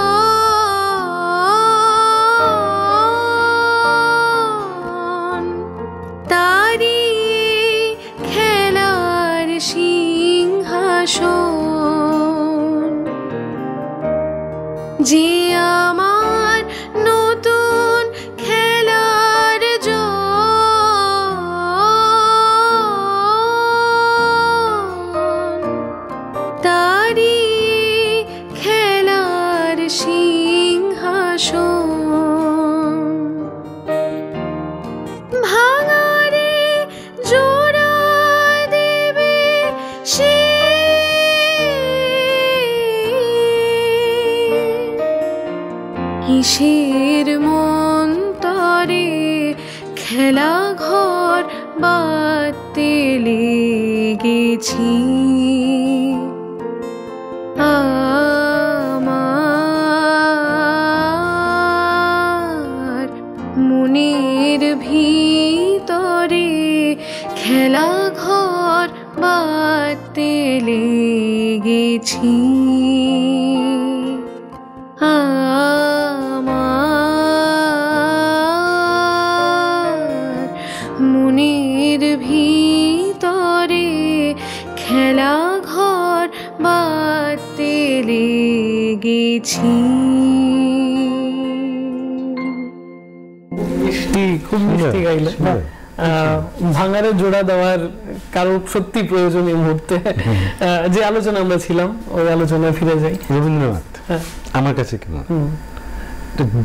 তারি খেলার সিংহাসন যে আমার নতুন খেলার জন তারি খেলার সিংহাসন ভাঙারে জোড়া দেবে সে কিসের মন্তরে খেলা ঘর বাঁধতে লেগেছি আমার মনের ভিতরে খেলা ঘর বাঁধতে লেগেছি আমার মনের ভিতরে খেলা ঘর বাঁধতে লেগেছি মিষ্টি, খুব মিষ্টি গাইলে। ভাঙারে জোড়া দেওয়ার কারো সত্যি প্রয়োজন এই মুহূর্তে। যে আলোচনা আমরা ছিলাম ওই আলোচনায় ফিরে যাই। রবীন্দ্রনাথ আমার কাছে কেমন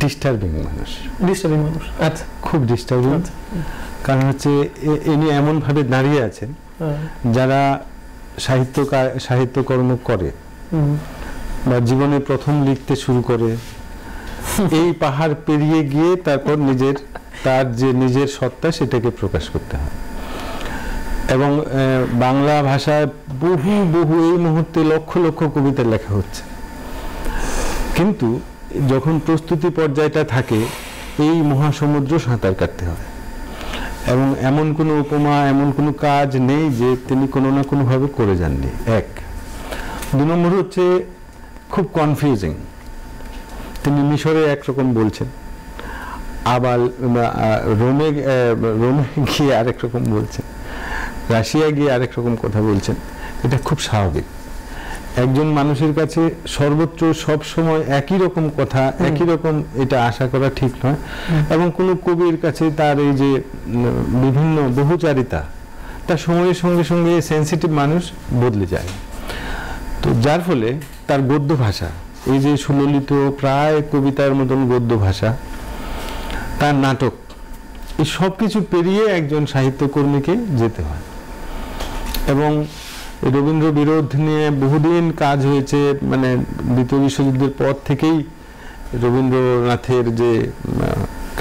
ডিস্টার্বিং মানুষ, ডিস্টার্বিং মানুষ। আচ্ছা, খুব ডিস্টার্বিং। কারণ হচ্ছে ইনি এমন ভাবে দাঁড়িয়ে আছেন যারা সাহিত্যকর্ম করে বা জীবনে প্রথম লিখতে শুরু করে এই পাহাড় পেরিয়ে গিয়ে তারপর তার যে নিজের সত্তা সেটাকে প্রকাশ করতে হয়। এবং বাংলা ভাষায় বহু বহু এই মুহূর্তে লক্ষ লক্ষ কবিতা লেখা হচ্ছে, কিন্তু যখন প্রস্তুতি পর্যায়টা থাকে এই মহাসমুদ্র সাঁতার কাটতে হয় এবং এমন কোনো উপমা এমন কোনো কাজ নেই যে তিনি কোনো না কোনোভাবে করে যাননি। এক, দু নম্বর হচ্ছে খুব কনফিউজিং। তিনি মিশরে একরকম বলছেন, আবার রোমে গিয়ে আরেক রকম বলছেন, রাশিয়া গিয়ে আরেক রকম কথা বলছেন। এটা খুব স্বাভাবিক। একজন মানুষের কাছে সর্বত্র সব সময় একই রকম কথা একই রকম এটা আশা করা ঠিক নয়। এবং কোনো কবির কাছে তার এই যে বিভিন্ন বহুচারিতা, তার সময়ের সঙ্গে সঙ্গে সেন্সিটিভ মানুষ বদলে যায়। তো যার ফলে তার গদ্য ভাষা, এই যে সুললিত প্রায় কবিতার মতন গদ্য ভাষা, তার নাটক, এই সব কিছু পেরিয়ে একজন সাহিত্যকর্মীকে যেতে হয়। এবং রবীন্দ্র বিরোধ নিয়ে বহুদিন কাজ হয়েছে, মানে দ্বিতীয় বিশ্বযুদ্ধের পর থেকেই রবীন্দ্রনাথের যে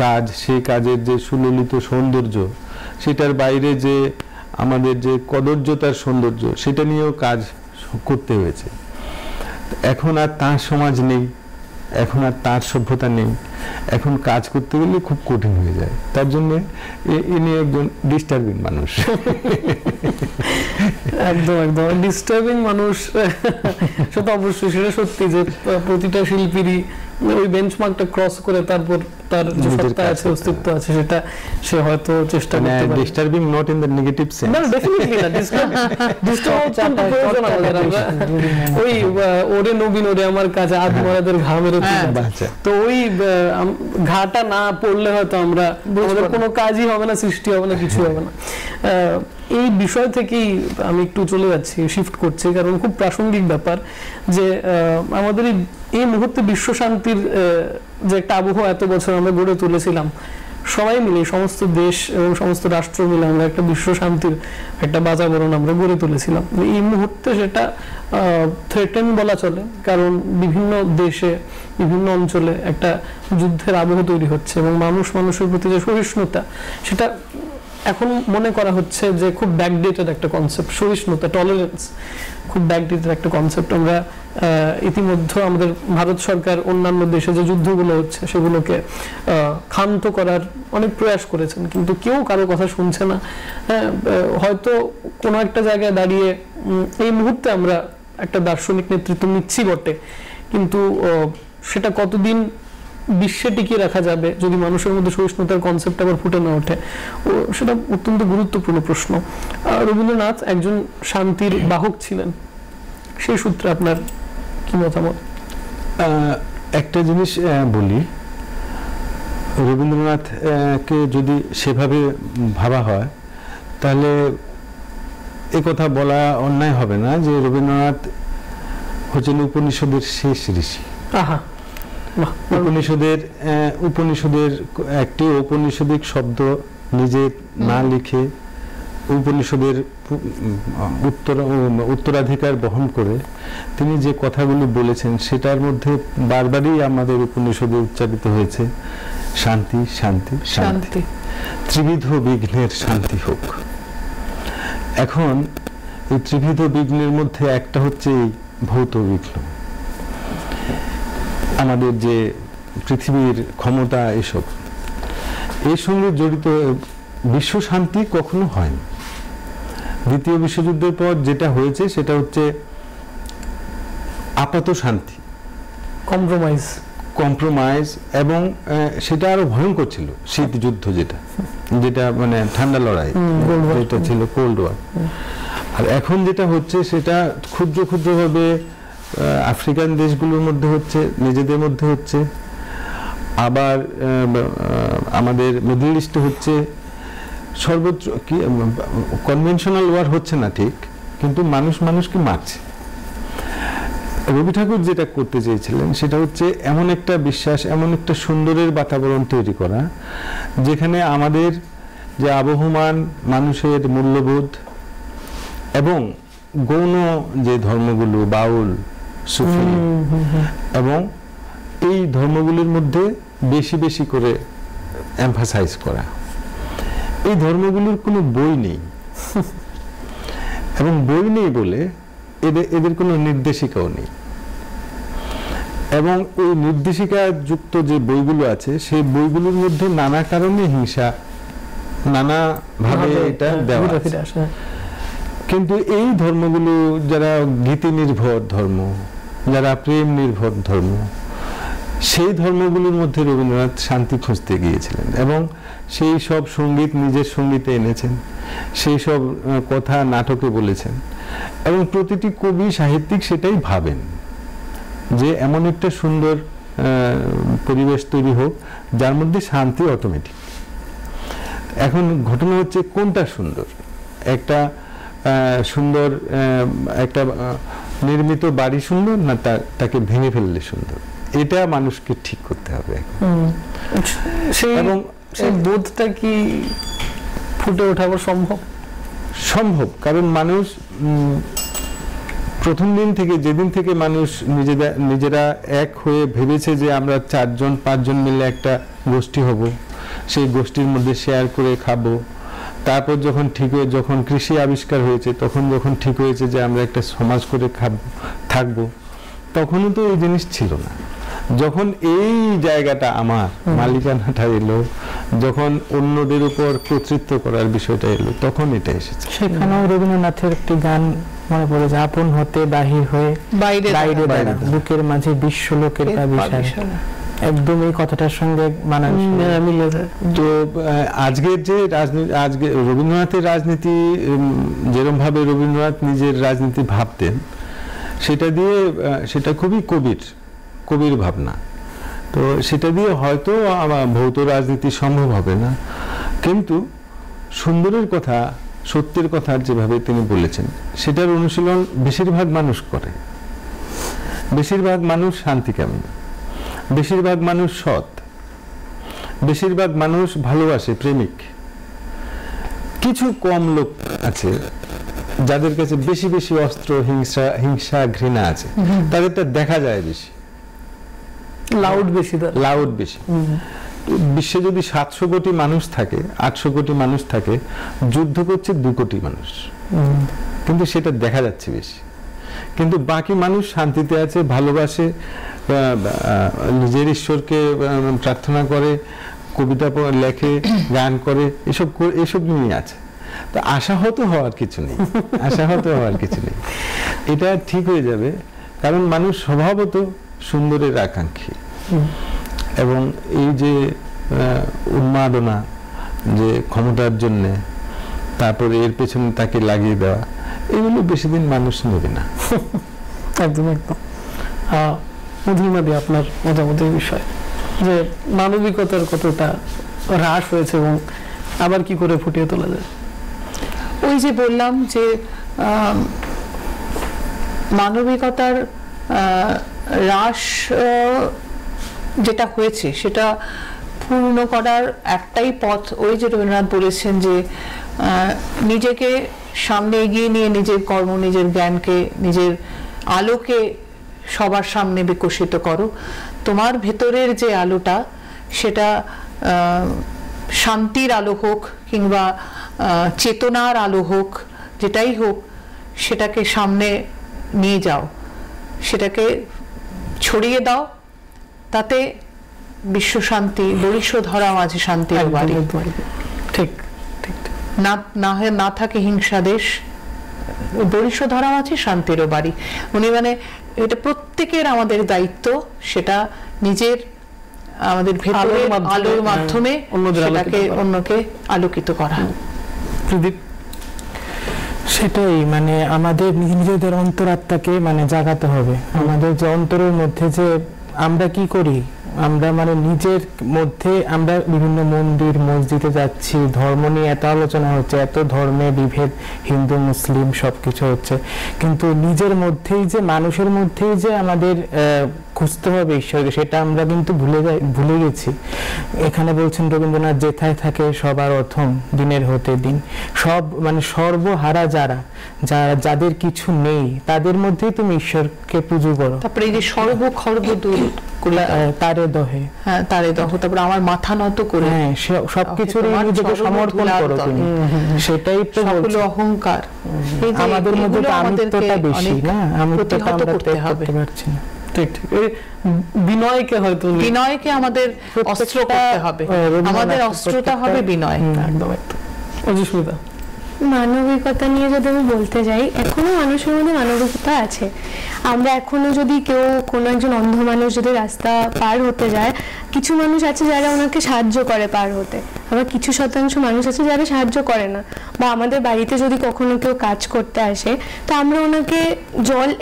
কাজ, সেই কাজের যে সুললিত সৌন্দর্য, সেটার বাইরে যে আমাদের যে কদর্যতার সৌন্দর্য, সেটা নিয়েও কাজ করতে হয়েছে। এখন আর তার সমাজ নেই, এখন আর তার সভ্যতা নেই, এখন কাজ করতে গেলে খুব কঠিন হয়ে যায়। তার জন্য ইনি একজন ডিস্টার্বিং মানুষ। একদম একদম ডিস্টার্বিং মানুষ। সেটা অবশ্যই, সেটা সত্যি যে প্রতিটা শিল্পীরই ওই বেঞ্চমার্কটা ক্রস করে তারপর তার যে সত্তা আছে, অস্তিত্ব আছে, সেটা সে হয়তো চেষ্টা করতে পারে। Disturbing not in the negative sense, না ডেফিনেটলি না, ডিস্টার্ব প্রয়োজন আমাদের। আমরা ওই ওরে নবীন ওরে আমার কাছে আধ মরাদের ঘা মেরেছে, তো ওই ঘাটা না পড়লে হয়তো আমরা আমাদের কোনো কাজই হবে না, সৃষ্টি হবে না, কিছু হবে না। এই বিষয় থেকেই আমি একটু চলে যাচ্ছি, শিফট করছি, কারণ খুব প্রাসঙ্গিক ব্যাপার যে আমাদের এই মুহূর্তে বিশ্ব শান্তির যে একটা আবহাওয়া এত বছর আমরা গড়ে তুলেছিলাম, সবাই মিলে, সমস্ত দেশ এবং সমস্ত রাষ্ট্র মিলে আমরা একটা বিশ্ব শান্তির একটা বাতাবরণ আমরা গড়ে তুলেছিলাম। এই মুহূর্তে সেটা থ্রেটেন বলা চলে, কারণ বিভিন্ন দেশে বিভিন্ন অঞ্চলে একটা যুদ্ধের আবহ তৈরি হচ্ছে এবং মানুষ মানুষের প্রতি যে সহিষ্ণুতা, সেটা এখন মনে করা হচ্ছে যে খুব ব্যাকডেটেড একটা কনসেপ্ট। সহিষ্ণুতা, টলারেন্স খুব ব্যাকডেটেড একটা কনসেপ্ট। আমরা ইতিমধ্যে আমাদের ভারত সরকার অন্যান্য দেশে যে যুদ্ধগুলো হচ্ছে সেগুলোকে ক্ষান্ত করার অনেক প্রয়াস করেছেন, কিন্তু কেউ কারো কথা শুনছে না। হয়তো কোনো একটা জায়গায় দাঁড়িয়ে এই মুহূর্তে আমরা একটা দার্শনিক নেতৃত্ব নিচ্ছি বটে, কিন্তু সেটা কতদিন বিশ্বে টিকিয়ে রাখা যাবে যদি মানুষের মধ্যে সহিষ্ণুতার কনসেপ্ট আবার ফুটে না ওঠে, সেটা অত্যন্ত গুরুত্বপূর্ণ প্রশ্ন। রবীন্দ্রনাথ একজন শান্তির বাহক ছিলেন, সেই সূত্রে আপনার কি মতামত? একটা জিনিস বলি, রবীন্দ্রনাথকে যদি সেভাবে ভাবা হয় তাহলে কথা বলা অন্যায় হবে না যে রবীন্দ্রনাথ হচ্ছেন উপনিষদের শেষ ঋষি। উপনিষদের একটি ঔপনিষদিক শব্দ নিজে না লিখে উপনিষদের উত্তরাধিকার বহন করে তিনি যে কথাগুলি বলেছেন সেটার মধ্যে বারবারই আমাদের উপনিষদে উচ্চারিত হয়েছে শান্তি শান্তি শান্তি, ত্রিবিধ বিঘ্নের শান্তি হোক। এখন এই ত্রিবিধ বিঘ্নের মধ্যে একটা হচ্ছে এই ভৌত বিঘ্ন, আমাদের যে পৃথিবীর ক্ষমতা, এসব এর সঙ্গে জড়িত। বিশ্ব শান্তি কখনো হয়নি। দ্বিতীয় বিশ্বযুদ্ধের পর যেটা হয়েছে সেটা হচ্ছে আপাত শান্তি, কম্প্রোমাইজ, এবং সেটা আরো ভয়ঙ্কর ছিল শীত যুদ্ধ, যেটা মানে ঠান্ডা লড়াই, যেটা ছিল কোল্ড ওয়ার। আর এখন যেটা হচ্ছে সেটা ক্ষুদ্র ক্ষুদ্রভাবে আফ্রিকান দেশগুলোর মধ্যে হচ্ছে, নিজেদের মধ্যে হচ্ছে, আবার আমাদের মিডল ইস্টে হচ্ছে, সর্বত্র কি কনভেনশনাল ওয়ার হচ্ছে না ঠিক, কিন্তু মানুষ মানুষকে মারছে। রবি ঠাকুর যেটা করতে চেয়েছিলেন সেটা হচ্ছে এমন একটা বিশ্বাস, এমন একটা সুন্দরের বাতাবরণ তৈরি করা যেখানে আমাদের যে আবহমান মানুষের মূল্যবোধ এবং গৌণ যে ধর্মগুলো, বাউল, সুফি, এবং এই ধর্মগুলির মধ্যে বেশি বেশি করে এমফাসাইজ করা। এই ধর্মগুলোর কোনো বই নেই, এবং বই নেই বলে এদের কোনো নির্দেশিকাও নেই, এবং এই নির্দেশিকা যুক্ত যে বইগুলো আছে সেই বইগুলোর মধ্যে নানা কারণে হিংসা, নানা ভাবে এটা দেওয়া আছে। কিন্তু এই ধর্মগুলো যারা গীতি নির্ভর ধর্ম, যারা প্রেম নির্ভর ধর্ম, সেই ধর্মগুলোর মধ্যে রবীন্দ্রনাথ শান্তি খুঁজতে গিয়েছিলেন এবং সেই সব সঙ্গীত নিজের সঙ্গীতে এনেছেন, সেই সব কথা নাটকে বলেছেন, এবং প্রতিটি কবি সাহিত্যিক সেটাই ভাবেন যে এমন একটা সুন্দর পরিবেশ তৈরি হোক যার মধ্যে শান্তি অটোমেটিক। এখন ঘটনা হচ্ছে কোনটা সুন্দর, একটা সুন্দর একটা নির্মিত বাড়ি সুন্দর না তাকে ভেঙে ফেললে সুন্দর, এটা মানুষকে ঠিক করতে হবে। এবং সেই বোধটা কি ফুটে ওঠাবার সম্ভব, কারণ মানুষ প্রথম দিন থেকে, যেদিন থেকে মানুষ নিজেরা এক হয়ে ভেবেছে যে আমরা 4-5 মিলে একটা গোষ্ঠী হব, সেই গোষ্ঠীর মধ্যে শেয়ার করে খাবো, তারপর যখন যখন কৃষি আবিষ্কার হয়েছে, তখন যখন ঠিক হয়েছে যে আমরা একটা সমাজ করে থাকবো, তখনও তো এই জিনিস ছিল না। যখন এই জায়গাটা আমার মালিকানাটা এলো, যখন অন্যদের উপর কর্তৃত্ব করার বিষয়টা এলো তখন এটা এসেছে। সেখানেও রবীন্দ্রনাথের একটি গান মনে পড়ে যে আপন হতে বাহির হয়ে বাইরে বাইরে দাঁড়া, বুকের মাঝে বিশ্বলোকের পাবিসারা। একদম এই কথাটার সঙ্গে মিলে যায়। তো আজকের যে রাজনীতি, আজকে রবীন্দ্রনাথের রাজনীতি যেরকম ভাবে রবীন্দ্রনাথ নিজের রাজনীতি ভাবতেন সেটা দিয়ে, সেটা খুবই কবির ভাবনা। তো সেটা দিয়ে হয়তো ভৌত রাজনীতি সম্ভব হবে না, কিন্তু সুন্দরের কথা, সত্যের কথা যেভাবে তিনি বলেছেন সেটার অনুশীলন বেশিরভাগ মানুষ করে। বেশিরভাগ মানুষ শান্তিকামী, বেশিরভাগ মানুষ সৎ, বেশিরভাগ মানুষ ভালোবাসে, প্রেমিক। কিছু কম লোক আছে যাদের কাছে বেশি বেশি অস্ত্র, হিংসা, ঘৃণা আছে, তাদেরটা দেখা যায় বেশি, লাউড বেশি। বিশ্বে যদি 700 কোটি মানুষ থাকে, 800 কোটি মানুষ থাকে, যুদ্ধ করছে 2 কোটি মানুষ, কিন্তু সেটা দেখা যাচ্ছে বেশি। কিন্তু বাকি মানুষ শান্তিতে আছে, ভালোবাসে, নিজের ঈশ্বরকে প্রার্থনা করে, কবিতা লেখে, গান করে, এসব নিয়ে আছে। তো আশাহত হওয়ার কিছু নেই, আশাহত হওয়ার কিছু নেই। এটা ঠিক হয়ে যাবে, কারণ মানুষ স্বভাবত সুন্দরের আকাঙ্ক্ষী। এবং এই যে উন্মাদনা, যে ক্ষমতার জন্যে তারপরে এর পেছনে তাকে লাগিয়ে দেওয়া, এগুলো বেশি দিন মানুষ নেবে না। একদম একদম। মধুরিমাদি, আপনার মতামতের বিষয় যে মানবিকতার কতটা হ্রাস হয়েছে এবং আবার কি করে ফুটিয়ে তোলা যায়? ওই যে বললাম যে মানবিকতার হ্রাস যেটা হয়েছে সেটা পূর্ণ করার একটাই পথ, ওই যে রবীন্দ্রনাথ বলেছেন যে নিজেকে সামনে এগিয়ে নিয়ে নিজের কর্ম, নিজের জ্ঞানকে, নিজের আলোকে সবার সামনে বিকশিত করো। তোমার ভেতরের যে আলোটা সেটা শান্তির আলো হোক কিংবা চেতনার আলো হোক, যেটাই হোক, সেটাকে সামনে নিয়ে যাও, সেটাকে ছড়িয়ে দাও। তাতে বিশ্ব শান্তি, বরিষ্ঠ ধরা মাঝে শান্তির বাড়ি। ঠিক, না থাকে হিংসা দেশ, বরিষ্ঠ ধরা মাঝে শান্তিরও বাড়ি। উনি মানে এটা প্রত্যেকের আমাদের দায়িত্ব, সেটা নিজের আমাদের ভেতরের আলোর মাধ্যমে সেটাকে অন্যকে আলোকিত করা। সেটাই, মানে আমাদের নিজেদের অন্তরাত্মাকে জাগাতে হবে। আমাদের যে অন্তরের মধ্যে যে আমরা কি করি, আমরা নিজের মধ্যে আমরা বিভিন্ন মন্দির মসজিদে যাচ্ছি, ধর্ম নিয়ে এত আলোচনা হচ্ছে, এত ধর্মে বিভেদ, হিন্দু মুসলিম সবকিছু হচ্ছে, কিন্তু নিজের মধ্যেই যে, মানুষের মধ্যেই যে আমাদের খুঁজতে হবে ঈশ্বরকে, সেটা আমরা কিন্তু ভুলে গেছি। এখানে বলছেন রবীন্দ্রনাথ, যেথায় থাকে সবার অথম দিনের হতে দিন, সব সর্বহারা যাদের কিছু নেই তাদের মধ্যেই তুমি ঈশ্বরকে পুজো করো। তারপরে এই যে সর্বখর্ব দূর তারে দহে, হ্যাঁ তারে দহ, তারপরে আমার মাথা নত করে, হ্যাঁ সবকিছু নিজেকে সমর্পণ করো তুমি, সেটাই তো সকল অহংকার। আমাদের মধ্যে আমিত্বটা বেশি না, আমিত্বটা আমরা করতে পারছি না। ঠিক ঠিক, বিনয়কে হয়তো, বিনয়কে আমাদের অস্ত্র করতে হবে, আমাদের অস্ত্রটা হবে বিনয়। একদম একদম। অজিস্মিতা, মানবিকতা নিয়ে যদি আমি বলতে যাই, এখনো মানুষের মধ্যে মানবিকতা আছে। আমরা এখনো যদি কোনো একজন অন্ধ মানুষ যদি রাস্তা পার হতে যায়, কিছু মানুষ আছে যারা ওনাকে সাহায্য করে পার হতে, আবার কিছু শতাংশ মানুষ আছে যারা সাহায্য করে না। বা আমাদের বাড়িতে যদি কখনো কেউ কাজ করতে আসে, তো আমরা ওনাকে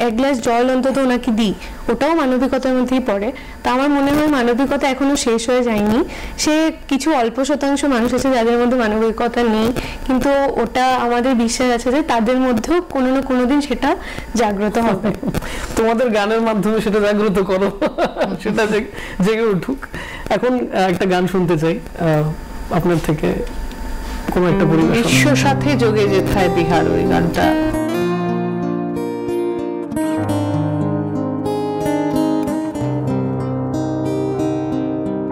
এক গ্লাস জল অন্তত ওনাকে দিই, ওটাও মানবিকতার মধ্যেই পড়ে। তা আমার মনে হয় মানবিকতা এখনো শেষ হয়ে যায়নি। সে কিছু অল্প শতাংশ মানুষ আছে যাদের মধ্যে মানবিকতা নেই, কিন্তু ওটা আমাদের বিশ্বাস আছে যে তাদের মধ্যেও কোনো না কোনো দিন সেটা জাগ্রত হবে। তোমাদের গানের মাধ্যমে সেটা জাগ্রত করো, সেটা জেগে উঠুক। এখন একটা গান শুনতে চাই আপনার থেকে, কোন একটা পরিবেশনা। বিশ্ব সাথে যোগে যেথায় বিহার, ওই গানটা।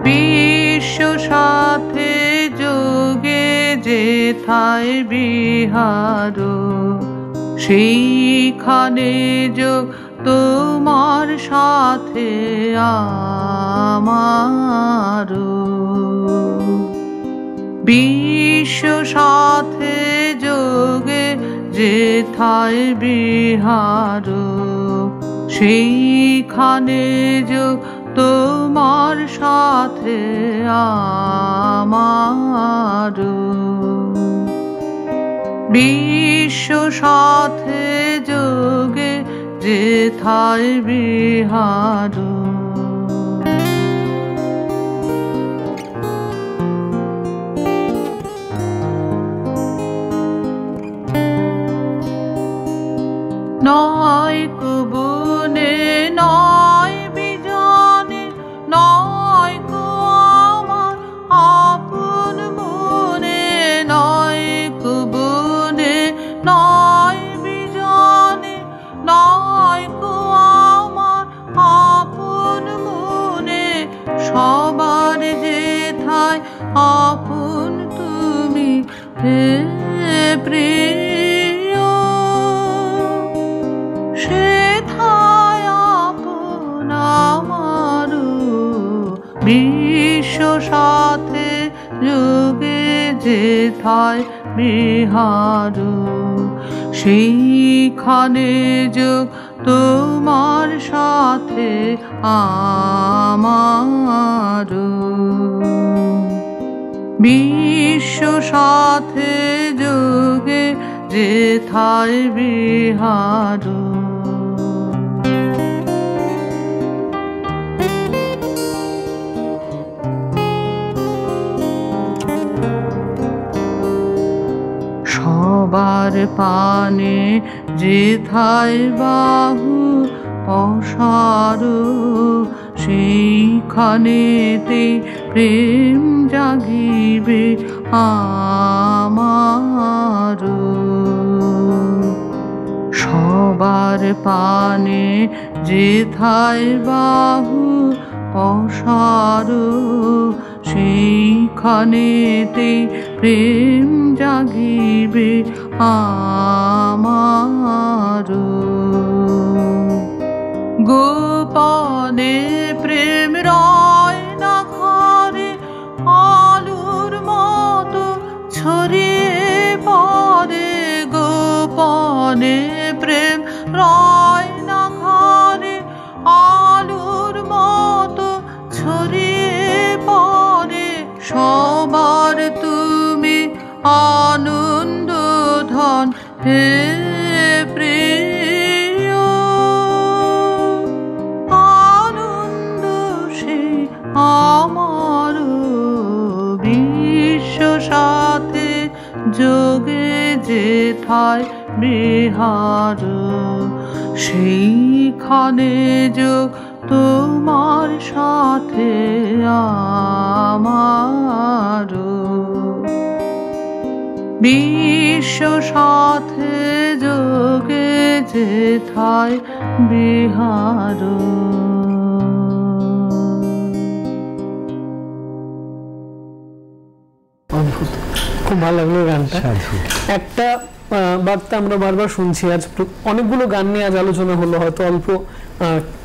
বিশ্ব সাথে যোগে যেথায় বিহার, সেইখানে যোগ তোমার সাথে আমার। বিশ্ব সাথে যোগে যেথায় বিহার, সেইখানে যোগ তোমার সাথে আমার। বিশ্ব সাথে যোগে যেথায় বিহার, নয় কুবনে নয় বিজনে, নয় কো আমার আপন মনে, নয় কুবনে নয় বিজনে, নয় কো আমার আপন মনে, সবার যেথায় আপন তুমি হে প্রিয়, সেথায় আপন আমার। বিশ্ব সাথে যোগে যেথায় বিহার, সেইখানে যোগ তোমার সাথে আমার। বিশ্ব সাথে যোগে যেথায় বিহার, সবার পানে যেথায় বাহু অসার, সেইখানেতে প্রেম জাগিবে আমার। সবার পানে যেথায় বাহু অসার, সেইখানেতে প্রেম জাগিবে আমার। গোপনে প্রেম রয় না ঘরে, আলুর মতো ছড়িয়ে পড়ে। গোপনে প্রেম রয় না ঘরে, আলুর মতো ছড়িয়ে পড়ে। সবার তুমি আনন্দ ধন হে প্রিয়, আনন্দ সে আমার। বিশ্ব সাথে যোগে যেথায় বিহার, সেইখানে যোগ তোমার সাথে আমার। বিশ্ব সাথে যোগে যেথায় বিহার। অদ্ভুত, খুব ভালো লাগলো গানটা। একটা বার্তা আমরা বারবার শুনছি, আজ অনেকগুলো গান নিয়ে আজ আলোচনা হলো, হয়তো অল্প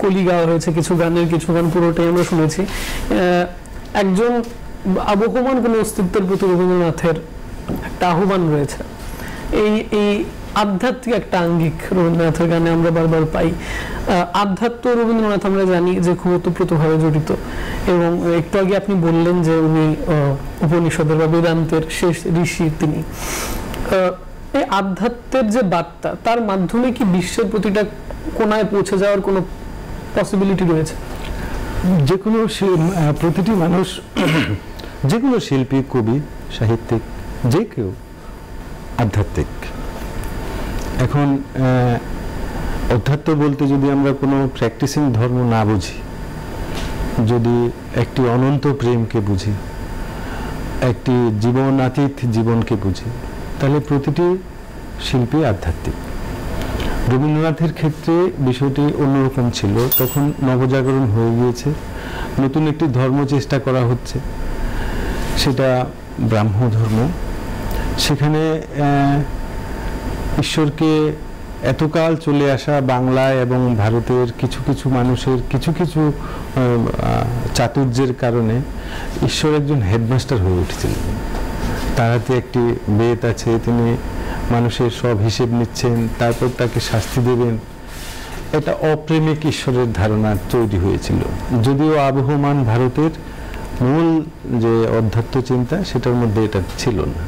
কলি গাওয়া হয়েছে, কিছু গানের কিছু গান পুরোটাই আমরা শুনেছি। একজন আবহমান কোনো অস্তিত্বের প্রতি রবীন্দ্রনাথের একটা আহ্বান রয়েছে, এই আধ্যাত্মিক একটা আঙ্গিক রবীন্দ্রনাথের গানে আমরা বারবার পাই। আধ্যাত্ম রবীন্দ্রনাথ আমরা জানি যে খুব ওতপ্রোতভাবে জড়িত, এবং একটু আগে আপনি বললেন যে উনি উপনিষদের বা বেদান্তের শেষ ঋষি তিনি। এই আধ্যাত্মের যে বার্তা, তার মাধ্যমে কি বিশ্বের প্রতিটা কোনায় পৌঁছে যাওয়ার কোনো পসিবিলিটি রয়েছে? যে কোনো প্রতিটি মানুষ, যে কোনো শিল্পী, কবি, সাহিত্যিক, যে কেউ আধ্যাত্মিক। এখন অধ্যাত্ম বলতে যদি আমরা কোনো প্র্যাকটিসিং ধর্ম না বুঝি, যদি একটি অনন্ত প্রেমকে বুঝি, একটি জীবনাতীত জীবনকে বুঝি, তাহলে প্রতিটি শিল্পী আধ্যাত্মিক। রবীন্দ্রনাথের ক্ষেত্রে বিষয়টি অন্যরকম ছিল, তখন নবজাগরণ হয়ে গিয়েছে, নতুন একটি ধর্ম চেষ্টা করা হচ্ছে, সেটা ব্রাহ্ম ধর্ম। সেখানে ঈশ্বরকে এতকাল চলে আসা বাংলায় এবং ভারতের কিছু কিছু মানুষের কিছু কিছু চাতুর্যের কারণে ঈশ্বর একজন হেডমাস্টার হয়ে উঠেছিলেন। তার হাতে একটি বেত আছে, তিনি মানুষের সব হিসেব নিচ্ছেন, তারপর তাকে শাস্তি দেবেন। এটা অপ্রেমিক ঈশ্বরের ধারণা তৈরি হয়েছিল, যদিও আবহমান ভারতের মূল যে অধ্যাত্ম চিন্তা সেটার মধ্যে এটা ছিল না।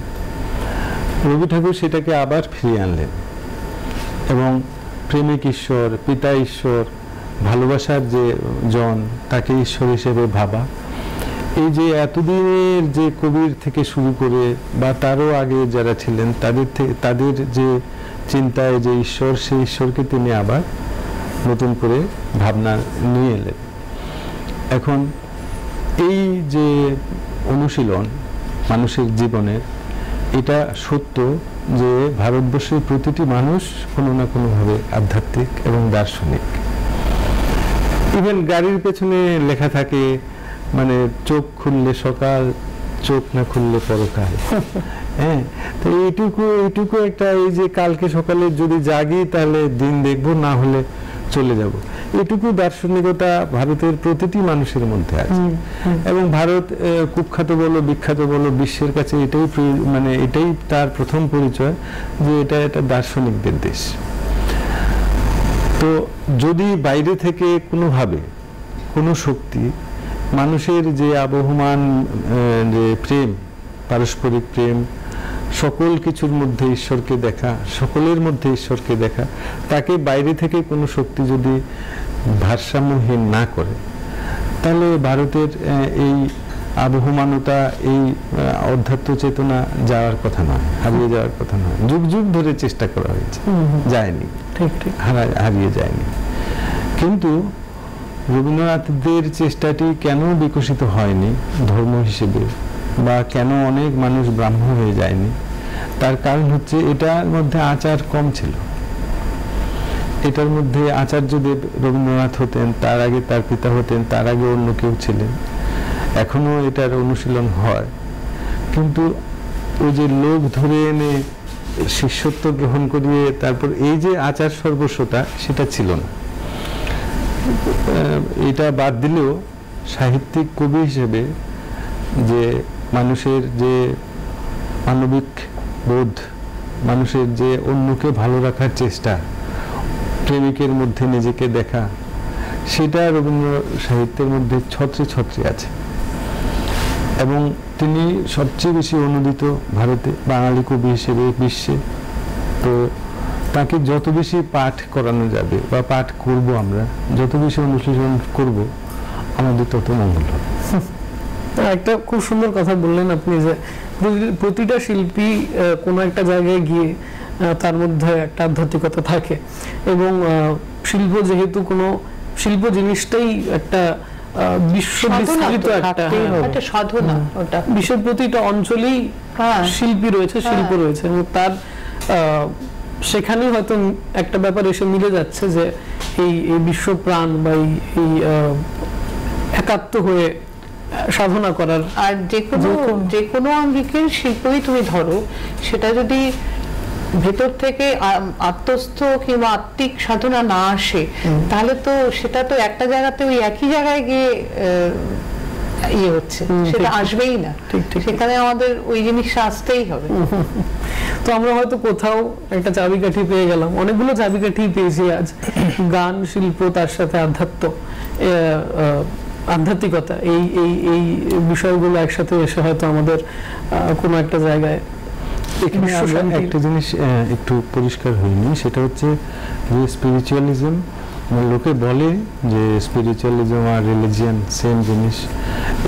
রবি ঠাকুর সেটাকে আবার ফিরিয়ে আনলেন এবং প্রেমিক ঈশ্বর, পিতা ঈশ্বর, ভালোবাসার যে জন, তাকে ঈশ্বর হিসেবে ভাবা। এই যে এতদিনের যে কবির থেকে শুরু করে বা তারও আগে যারা ছিলেন তাদের যে চিন্তায় যে ঈশ্বর, সেই ঈশ্বরকে তিনি আবার নতুন করে ভাবনা নিয়ে এলেন। এখন এই যে অনুশীলন মানুষের জীবনের, এটা সত্য যে ভারতবর্ষের প্রতিটি মানুষ কোনো না কোনোভাবে আধ্যাত্মিক এবং দার্শনিক। ইভেন গাড়ির পেছনে লেখা থাকে মানে চোখ খুললে সকাল, চোখ না খুললে পরকাল। হ্যাঁ, তো এইটুকু একটা, এই যে কালকে সকালে যদি জাগি তাহলে দিন দেখবো, না হলে চলে যাব, এটুকু দার্শনিকতা ভারতের প্রতিটি মানুষের মধ্যে আছে। এবং ভারত কুখ্যাত বলো বিখ্যাত বলো, বিশ্বের কাছে এটাই তার প্রথম পরিচয় যে এটা দার্শনিকদের দেশ। তো যদি বাইরে থেকে কোনোভাবে কোনো শক্তি মানুষের যে আবহমান যে প্রেম, পারস্পরিক প্রেম, সকল কিছুর মধ্যে ঈশ্বরকে দেখা, সকলের মধ্যে ঈশ্বরকে দেখা, তাকে বাইরে থেকে কোনো শক্তি যদি ভারসাম্যহীন না করে, তাহলে ভারতের এই আবহমানতা, এই অধ্যাত্ম চেতনা যাওয়ার কথা নয়, হারিয়ে যাওয়ার কথা নয়। যুগ যুগ ধরে চেষ্টা করা হয়েছে, যায়নি, ঠিক হারিয়ে যায়নি। কিন্তু রবীন্দ্রনাথদের চেষ্টাটি কেন বিকশিত হয়নি ধর্ম হিসেবে, বা কেন অনেক মানুষ ব্রাহ্ম হয়ে যায়নি, তার কারণ হচ্ছে এটার মধ্যে আচার কম ছিল। এটার মধ্যে আচার্যদেব রবীন্দ্রনাথ হতেন, তার আগে তার পিতা হতেন, তার আগে অন্য কেউ ছিলেন, এখনো এটার অনুশীলন হয়। কিন্তু ওই যে লোক ধরে এনে শিষ্যত্ব গ্রহণ করিয়ে তারপর এই যে আচার সর্বস্বতা, সেটা ছিল না। এটা বাদ দিলেও সাহিত্যিক কবি হিসেবে যে মানুষের যে মানবিক বোধ, মানুষের যে অন্যকে ভালো রাখার চেষ্টা, প্রেমিকের মধ্যে নিজেকে দেখা, সেটা রবীন্দ্র সাহিত্যের মধ্যে ছত্রে ছত্রে আছে। এবং তিনি সবচেয়ে বেশি অনুদিত ভারতে বাঙালি কবি হিসেবে বিশ্বে। তো তাকে যত বেশি পাঠ করানো যাবে বা পাঠ করব, আমরা যত বেশি অনুশীলন করব, আমাদের তত মঙ্গল হবে। একটা খুব সুন্দর কথা বললেন আপনি যে প্রতিটা শিল্পী কোনো একটা জায়গায় গিয়ে তার মধ্যে একটা আধ্যাত্মিকতা থাকে, এবং শিল্প যেহেতু কোনো শিল্প জিনিসটাই একটা বিশ্ববিস্তারিত একটা সাধনা, ওটা বিশ্বের প্রতিটা অঞ্চলেই শিল্পী রয়েছে, শিল্প রয়েছে, এবং তার সেখানে হয়তো একটা ব্যাপার এসে মিলে যাচ্ছে যে এই বিশ্ব প্রাণ বা এই একাত্ম হয়ে সাধনা করার। আর যে কোনো আঙ্গিকের শিল্পই তুমি ধরো, সেটা যদি ভেতর থেকে আত্মস্থ কিংবা আত্মিক সাধনা না আসে, তাহলে তো সেটা তো একটা জায়গাতে ওই একই জায়গায় গিয়ে ইয়ে হচ্ছে, সেটা আসবেই না। সেখানে আমাদের ওই জিনিসটা আসতেই হবে। তো আমরা হয়তো কোথাও একটা চাবিকাঠি পেয়ে গেলাম, অনেকগুলো চাবিকাঠি পেয়েছি আজ, গান, শিল্প, তার সাথে আধ্যাত্মিকতা, এই বিষয়গুলো একসাথে এসে হয়তো আমাদের কোনো একটা জায়গায়। একটা জিনিস একটু পরিষ্কার হয়নি, সেটা হচ্ছে যে স্পিরিচুয়ালিজম, লোকে বলে যে স্পিরিচুয়ালিজম আর রিলিজিয়ান সেম জিনিস,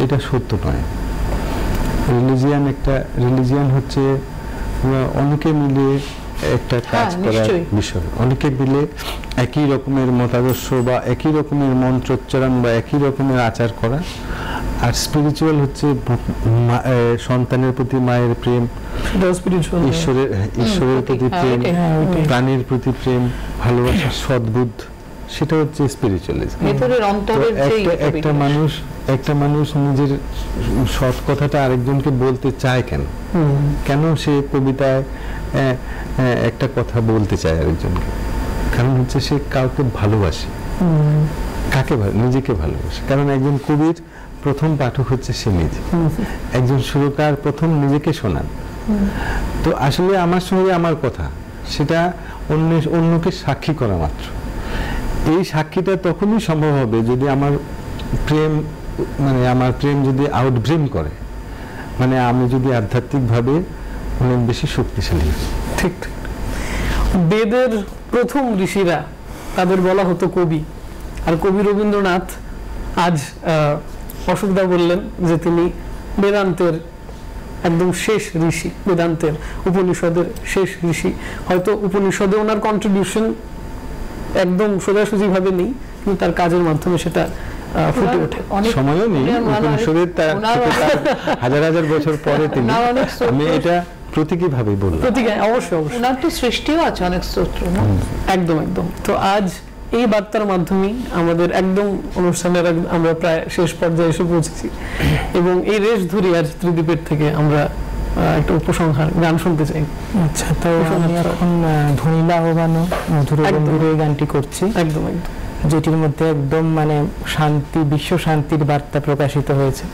এটা সত্য নয়। রিলিজিয়ান হচ্ছে অনেকে মিলে একটা কাজ করার বিষয়, অনেকে মিলে একই রকমের মতাদর্শ বা একই রকমের মন্ত্রোচ্চারণ বা একই রকমের আচার করা। আর স্পিরিচুয়াল হচ্ছে সন্তানের প্রতি মায়ের প্রেম, ঈশ্বরের প্রতি প্রেম, প্রাণীর প্রতি প্রেম, ভালোবাসার সদ্বুদ্ধ, সেটা হচ্ছে স্পিরিচুয়ালিজম। একটা মানুষ নিজের সৎ কথাটা আরেকজনকে বলতে চায় কেন সে কবিতায় একটা কথা বলতে চায় আরেকজনকে? কারণ হচ্ছে সে কাউকে ভালোবাসে। কাকে? নিজেকে ভালোবাসে। কারণ একজন কবির প্রথম পাঠক হচ্ছে সে নিজে। একজন সুরকার প্রথম নিজেকে শোনান, তো আসলে আমার সঙ্গে আমার কথা সেটা অন্যকে সাক্ষী করা মাত্র। এই সাক্ষীটা তখনই সম্ভব হবে যদি আমার প্রেম যদি আউটব্রেম করে, মানে আমি যদি আধ্যাত্মিকভাবে অনেক বেশি শক্তিশালী। ঠিক ঠিক। বেদের প্রথম ঋষিরা তাদের বলা হতো কবি, আর কবি রবীন্দ্রনাথ আজ অশোকদা বললেন যে তিনি বেদান্তের একদম শেষ ঋষি, বেদান্তের উপনিষদের শেষ ঋষি। হয়তো উপনিষদে ওনার কন্ট্রিবিউশন একদম সোজাসুজি ভাবে নেই, কিন্তু তার কাজের মাধ্যমে সেটা ফুটে ওঠে। সময়ও নেই উপনিষদের, হাজার হাজার বছর পরে তিনি, আমি এটা প্রতীকীভাবে বললাম। অবশ্যই অবশ্যই ওনার তো সৃষ্টিও আছে অনেক স্তোত্র না? একদম একদম। তো আজ এই বার্তার মাধ্যমেই আমাদের একদম অনুষ্ঠানের আমরা প্রায় শেষ পর্যায়ে এসে পৌঁছেছি, এবং এই রেশ ধরি আর ত্রিদীপের থেকে আমরা একটা উপসংহার গান শুনতে চাই। আচ্ছা, তো আমি এখন ধনীলা আহ্বানো মধুর বন্ধুর এই গানটি করছি, একদম একদম, যেটির মধ্যে একদম মানে শান্তি, বিশ্ব শান্তির বার্তা প্রকাশিত হয়েছে।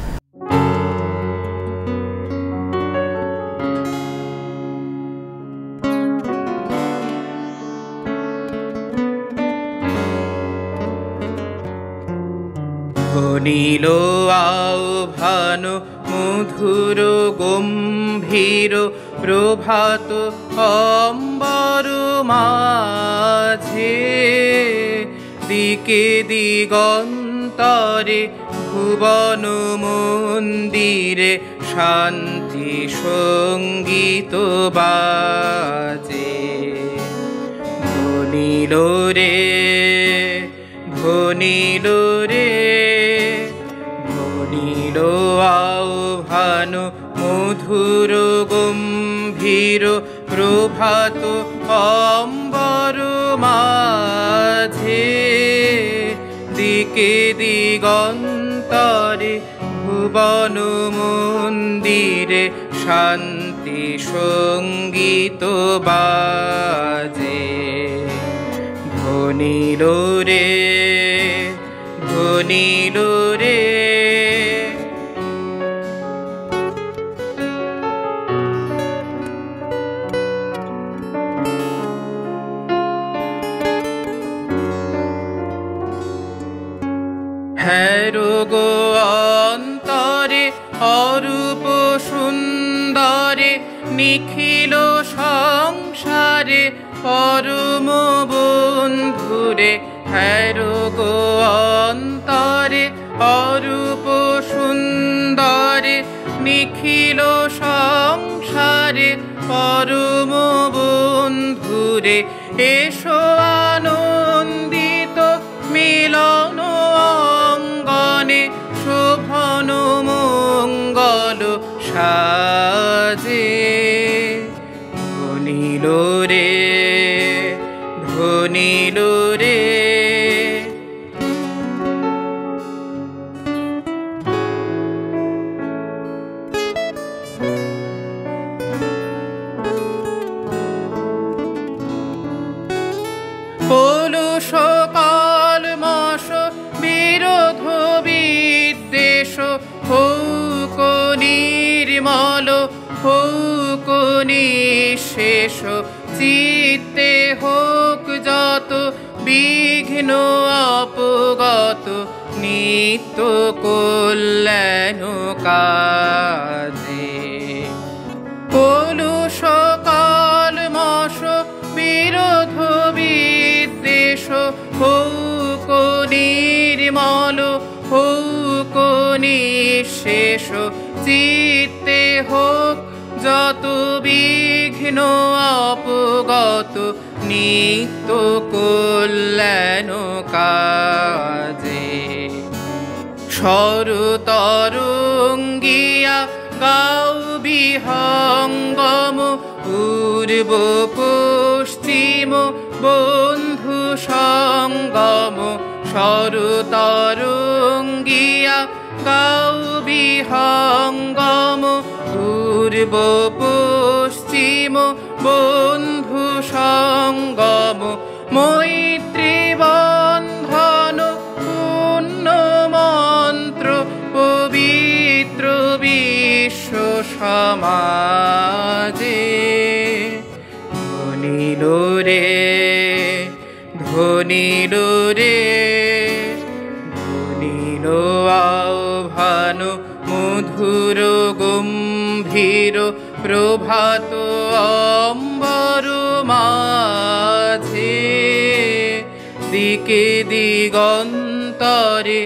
নীল আহ্বান মধুর গম্ভীর প্রভাত অম্বর মাঝে, দিকে দিগন্তরে ভুবন মন্দিরে শান্তি সঙ্গীত বাজে। ধ্বনিল রে ধ্বনিল রে ধ্বনিল আহ্বান মধুর গম্ভীর প্রভাত অম্বর মাঝে, দিকে দিগন্তরে ভুবন মন্দিরে শান্তি সঙ্গীত বাজে। ধ্বনিল রে ধ্বনিল রে হেরো গো অন্তরে অরূপ সুন্দরে, নিখিল সংসারে পরম বন্ধুরে। হেরো গো অন্তরে অরূপ সুন্দরে, নিখিল সংসারে পরম বন্ধুরে। এসো আনন্দিত মিলন অঙ্গনে, শোভন মঙ্গল সাজে। ধ্বনিল রে ধ্বনিল রে পৌলুষ কালমশ বিরোধ বিদ্বেষ, হৌক নির্মল হৌক নিঃশেষ। চিত্তে হোক যত বিঘ্ন অপগত, নিত্য কল্যাণ কাজে। পৌলুষ কালমশ বিরোধ বিদ্বেষ, হৌক নির্মল হৌক নিঃশেষ। চিত্তে হোক যত বিঘ্ন অপগত, নিত্য কল্যাণ কাজে। সরতরঙ্গিয়া গাও বিহঙ্গম, পূর্ব পশ্চিম বন্ধু সঙ্গম। সরতরঙ্গিয়া গাও বিহঙ্গম, পূর্ব পশ্চিম বন্ধু সঙ্গম। মৈত্রী বন্ধন পুণ্য মন্ত্র, পবিত্র বিশ্ব বিশ্ব সমাজে ধ্বনিল রে ধ্বনিল রে ধ্বনিল আহ্বান মধুর গম্ভীর প্রভাত অম্বর মাঝে দিকে দিগন্তরে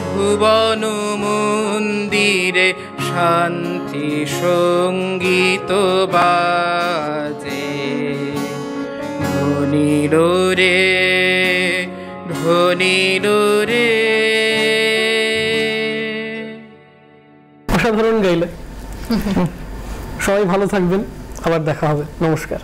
ভুবন মন্দিরে শান্তি সঙ্গীত বাজে ধ্বনিল রে ধ্বনিল রে। অসাধারণ গাইলে। সবাই ভালো থাকবেন, আবার দেখা হবে, নমস্কার।